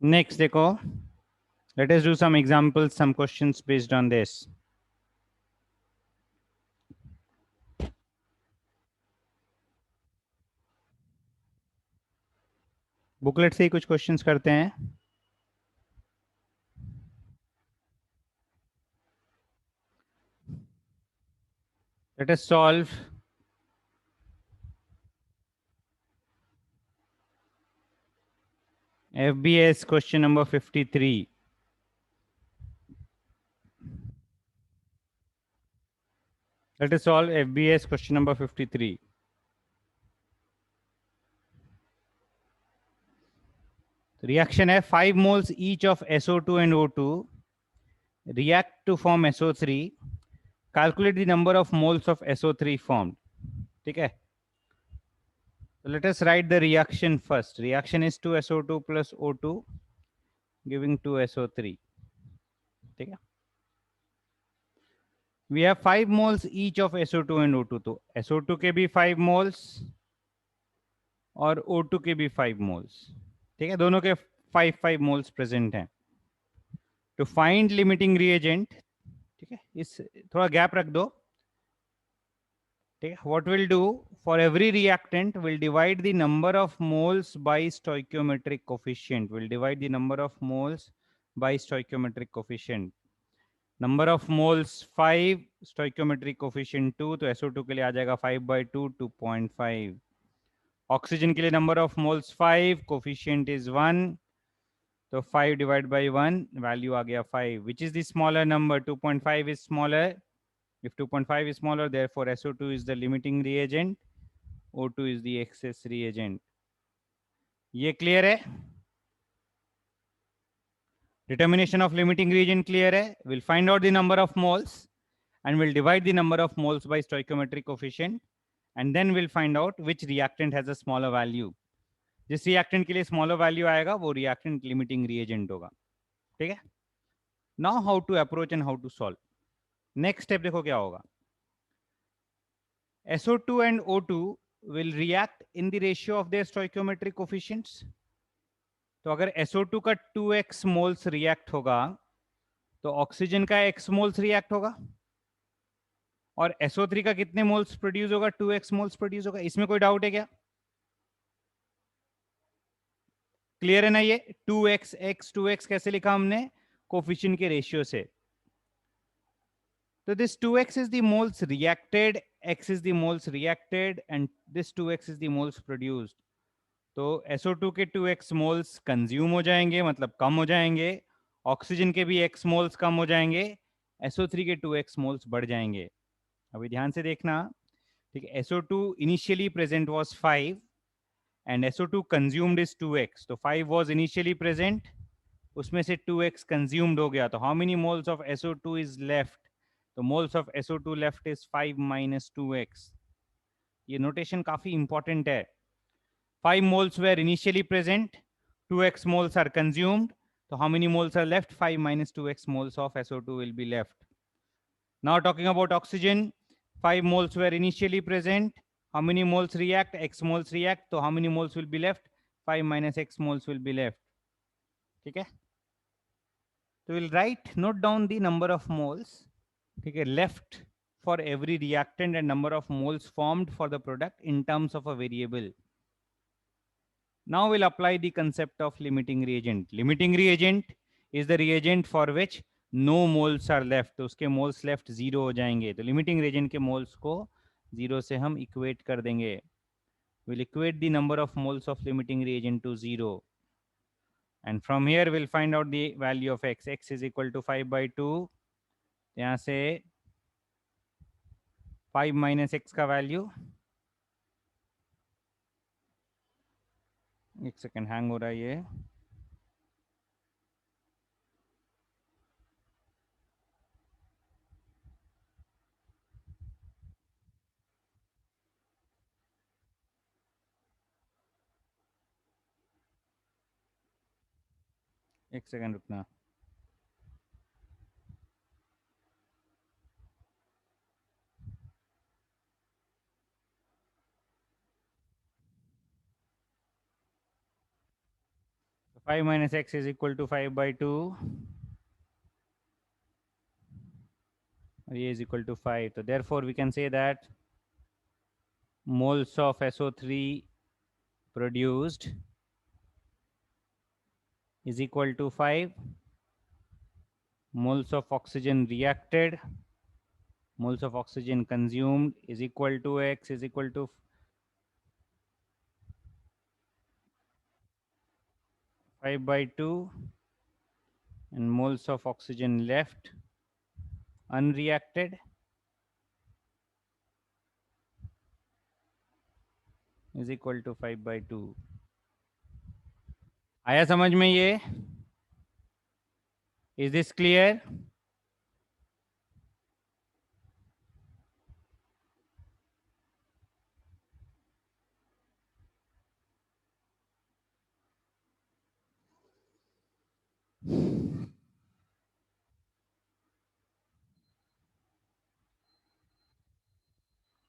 Speaker 1: नेक्स्ट देखो, let us do some examples, some questions based on this. Booklet से ही कुछ क्वेश्चंस करते हैं. Let us solve FBS question number 53. Let us solve FBS question number 53. Reaction है 5 moles each of SO2 and O2 react to form SO3. Calculate the number of moles of SO3 formed. ठीक है, so let us write the reaction first. Reaction is 2SO2 plus O2 giving 2SO3. ठीक है, we have 5 moles each of SO2 and O2. तो SO2 के भी 5 moles और O2 के भी 5 moles. ठीक है, दोनों के 5 moles प्रेजेंट हैं. टू फाइंड लिमिटिंग रिएजेंट, ठीक है, इस थोड़ा गैप रख दो. ठीक है, what will do for every reactant will divide the number of moles bye stoichiometric coefficient. Will divide the number of moles bye stoichiometric coefficient. Number of moles 5, stoichiometric coefficient 2, तो SO2 के लिए आ जाएगा 5/2 2.5. Oxygen के लिए number of moles 5, coefficient is 1, तो 5 divide by 1, value आ गया 5. Which is the smaller number? 2.5 is smaller. If 2.5 is smaller, therefore SO2 is the limiting reagent. O2 is the excess reagent. ये clear है? Determination of limiting reagent clear है? We'll find out the number of moles and we'll divide the number of moles by stoichiometric coefficient and then we'll find out which reactant has a smaller value. जिस reactant के लिए smaller value आएगा वो reactant limiting reagent होगा. ठीक है? Now how to approach and how to solve. Next step देखो क्या होगा. SO2 and O2 will react in the ratio of their stoichiometric coefficients. तो अगर SO2 का 2x मोल्स रिएक्ट होगा तो ऑक्सीजन का x मोल्स रिएक्ट होगा और SO3 का कितने मोल्स प्रोड्यूस होगा? 2x मोल्स प्रोड्यूस होगा. इसमें कोई डाउट है क्या? क्लियर है ना? ये 2x x 2x कैसे लिखा हमने? कोफिशिएंट के रेशियो से. तो this 2x is the moles reacted, x is the moles reacted and this 2x is the moles produced. तो SO2 के 2x मोल्स कंज्यूम हो जाएंगे, मतलब कम हो जाएंगे. ऑक्सीजन के भी x मोल्स कम हो जाएंगे. SO3 के 2x मोल्स बढ़ जाएंगे. अभी ध्यान से देखना. ठीक है, SO2 initially present was 5 and SO2 consumed is 2x. तो 5 वाज इनिशियली प्रेजेंट, उसमें से 2x कंज्यूम्ड हो गया. तो how many moles of SO2 is left? तो moles of SO2 left is 5 minus 2x. ये नोटेशन काफी इंपॉर्टेंट है. 5 moles were initially present, 2x moles are consumed. So how many moles are left? 5 minus 2x moles of SO2 will be left. Now talking about oxygen, 5 moles were initially present. How many moles react? X moles react. So how many moles will be left? 5 minus X moles will be left. Okay? So we'll note down the number of moles. Okay, left for every reactant and number of moles formed for the product in terms of a variable. Now we'll apply the concept of limiting reagent. Limiting reagent is the reagent for which no moles are left. तो उसके moles left 0 हो जाएंगे. तो limiting reagent के moles को 0 से हम equate कर देंगे. We'll equate the number of moles of limiting reagent to 0. And from here we'll find out the value of x. X is equal to 5 by 2. यहाँ से 5 minus x का value. एक सेकंड हैंग हो रहा है ये. एक सेकंड रुकना. So 5 minus x is equal to 5 by 2. A is equal to 5. So therefore we can say that moles of SO3 produced is equal to 5. Moles of oxygen reacted, moles of oxygen consumed is equal to x is equal to 5 by 2, and moles of oxygen left unreacted is equal to 5 by 2. आया समझ में ये? Is this clear?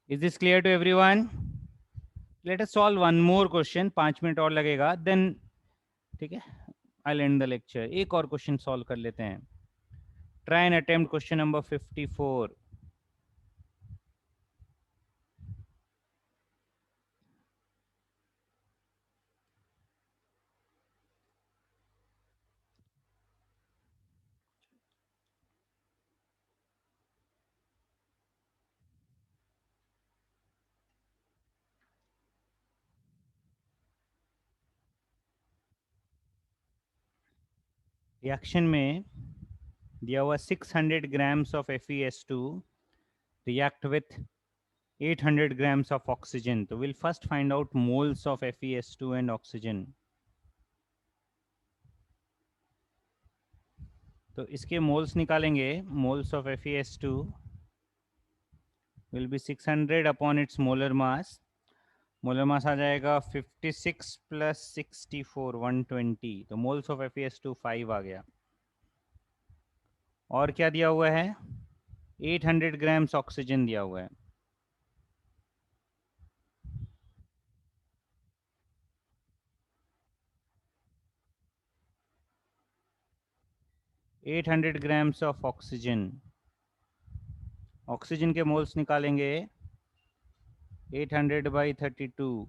Speaker 1: Is this clear to everyone? Let us solve one more question. 5 minute और लगेगा. Then ठीक है, I'll end the lecture. एक और क्वेश्चन सॉल्व कर लेते हैं. Try and attempt question number 54. Reaction में दिया हुआ 600 grams of FeS2 react with 800 grams of oxygen. So we'll first find out moles of FeS2 and oxygen. तो इसके मोल्स निकालेंगे. Moles of FeS2 will be 600 upon its molar mass. Molar mass आ जाएगा 56 plus 64 120. तो moles of FeS2 5 आ गया. और क्या दिया हुआ है? 800 ग्राम्स ऑक्सीजन दिया हुआ है. $800 grams of oxygen. ऑक्सीजन के मोल्स निकालेंगे. 800 by 32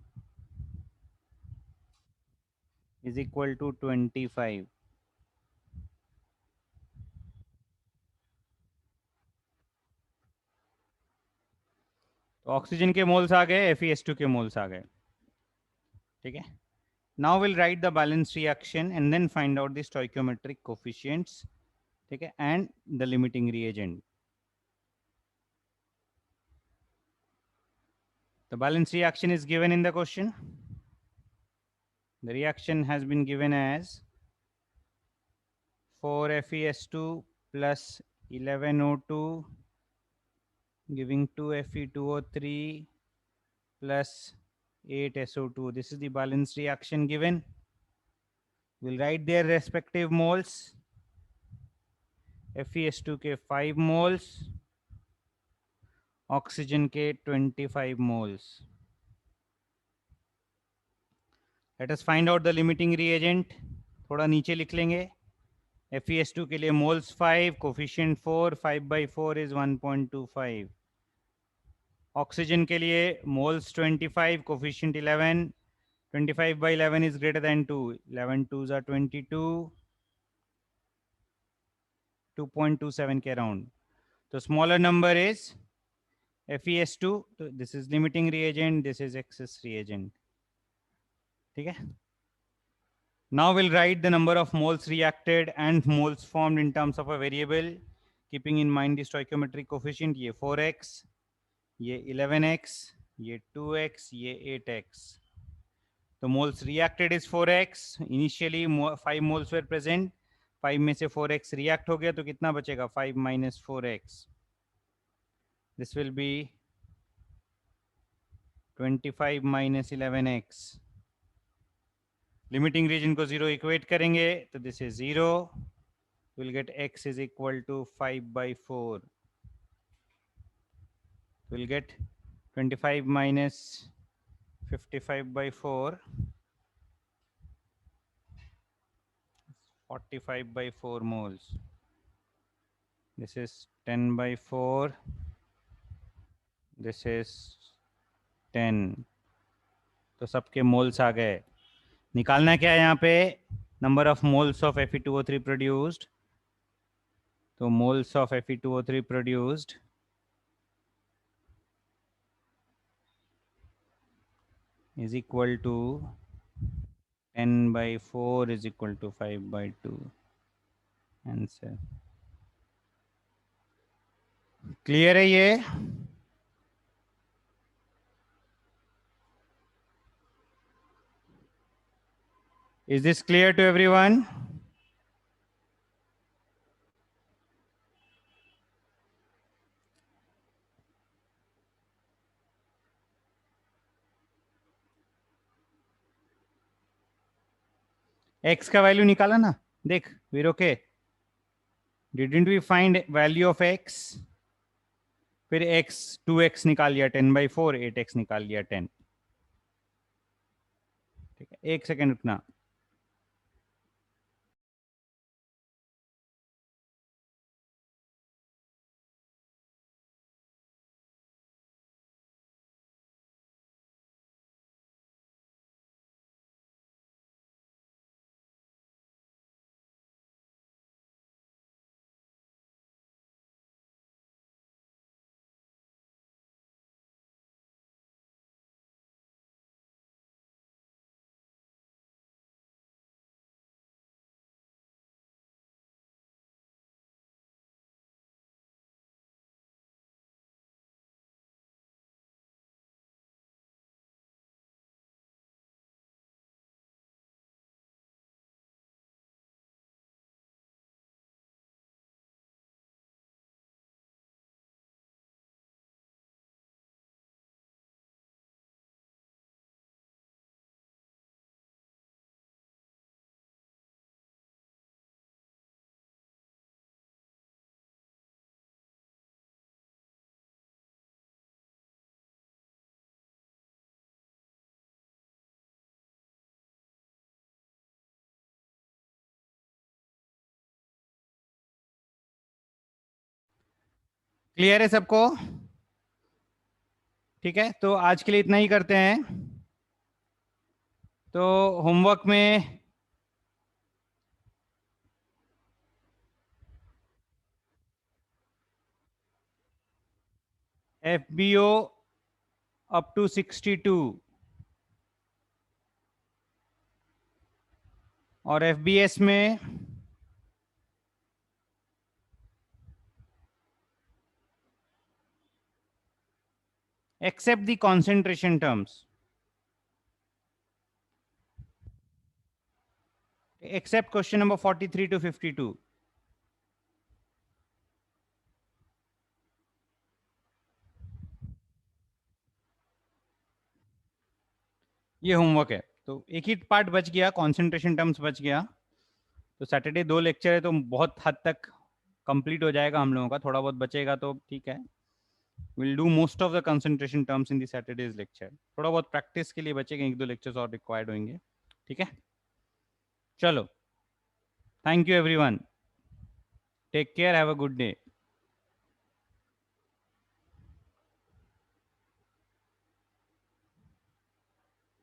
Speaker 1: is equal to 25. तो ऑक्सीजन के मोल्स आ गए, FeS2 के मोल्स आ गए. ठीक है. Now we'll write the balance reaction and then find out the stoichiometric coefficients. ठीक है, and the limiting reagent. The balance reaction is given in the question. The reaction has been given as 4FeS2 plus 11O2 giving 2Fe2O3 plus 8SO2. This is the balance reaction given. We'll write their respective moles. FeS2 के 5 moles, oxygen के 25 moles. Let us find out the limiting reagent. थोड़ा नीचे लिख लेंगे. FeS2 के लिए moles 5, coefficient 4, 5 by 4 is 1.25. Oxygen के लिए moles 25, coefficient 11, 25 by 11 is greater than 2. 11 2s are 22. 2.27 के around. So smaller number is FeS2. So this is limiting reagent. This is excess reagent. ठीक है. Now we'll write the number of moles reacted and moles formed in terms of a variable, keeping in mind the stoichiometric coefficient. ये 4x, ये 11x, ये 2x, ये 8x. The moles reacted is 4x. Initially 5 moles were present. 5 में से 4x react हो गया, तो कितना बचेगा? 5 minus 4x. This will be 25 minus 11x. Limiting region को 0 equate करेंगे, तो this is 0. We'll get x is equal to 5 by 4. We'll get 25 minus 55 by 4. 45 by 4 moles. This is 10 by 4. This is 10. तो सबके मोल्स आ गए. निकालना क्या है यहाँ पे? Number of moles of Fe2O3 produced. तो moles of Fe2O3 produced is equal to 10 by 4 is equal to 5 by 2. Answer. Clear है ये? Is this clear to everyone? x का वैल्यू निकाला ना? देख Veer. Okay. Didn't we find value of x? फिर x 2x निकाल लिया 10 by 4, 8x निकाल लिया 10. ठीक है, एक सेकेंड रुकना. क्लियर है सबको? ठीक है, तो आज के लिए इतना ही करते हैं। तो होमवर्क में FBO अप टू 62 और FBS में except the concentration terms, except question number 43 to 52. ये होमवर्क है। तो एक ही पार्ट बच गया, कॉन्सेंट्रेशन टर्म्स बच गया। तो सैटरडे 2 लेक्चर है, तो बहुत हद तक कंप्लीट हो जाएगा हम लोगों का। थोड़ा बहुत बचेगा तो ठीक है, will do most of the concentration terms in the Saturdays lecture. थोड़ा बहुत प्रैक्टिस के लिए बचेगा, 1-2 लेक्चर्स और रिक्वायर्ड होंगे। ठीक है, चलो, thank you everyone, take care, have a good day.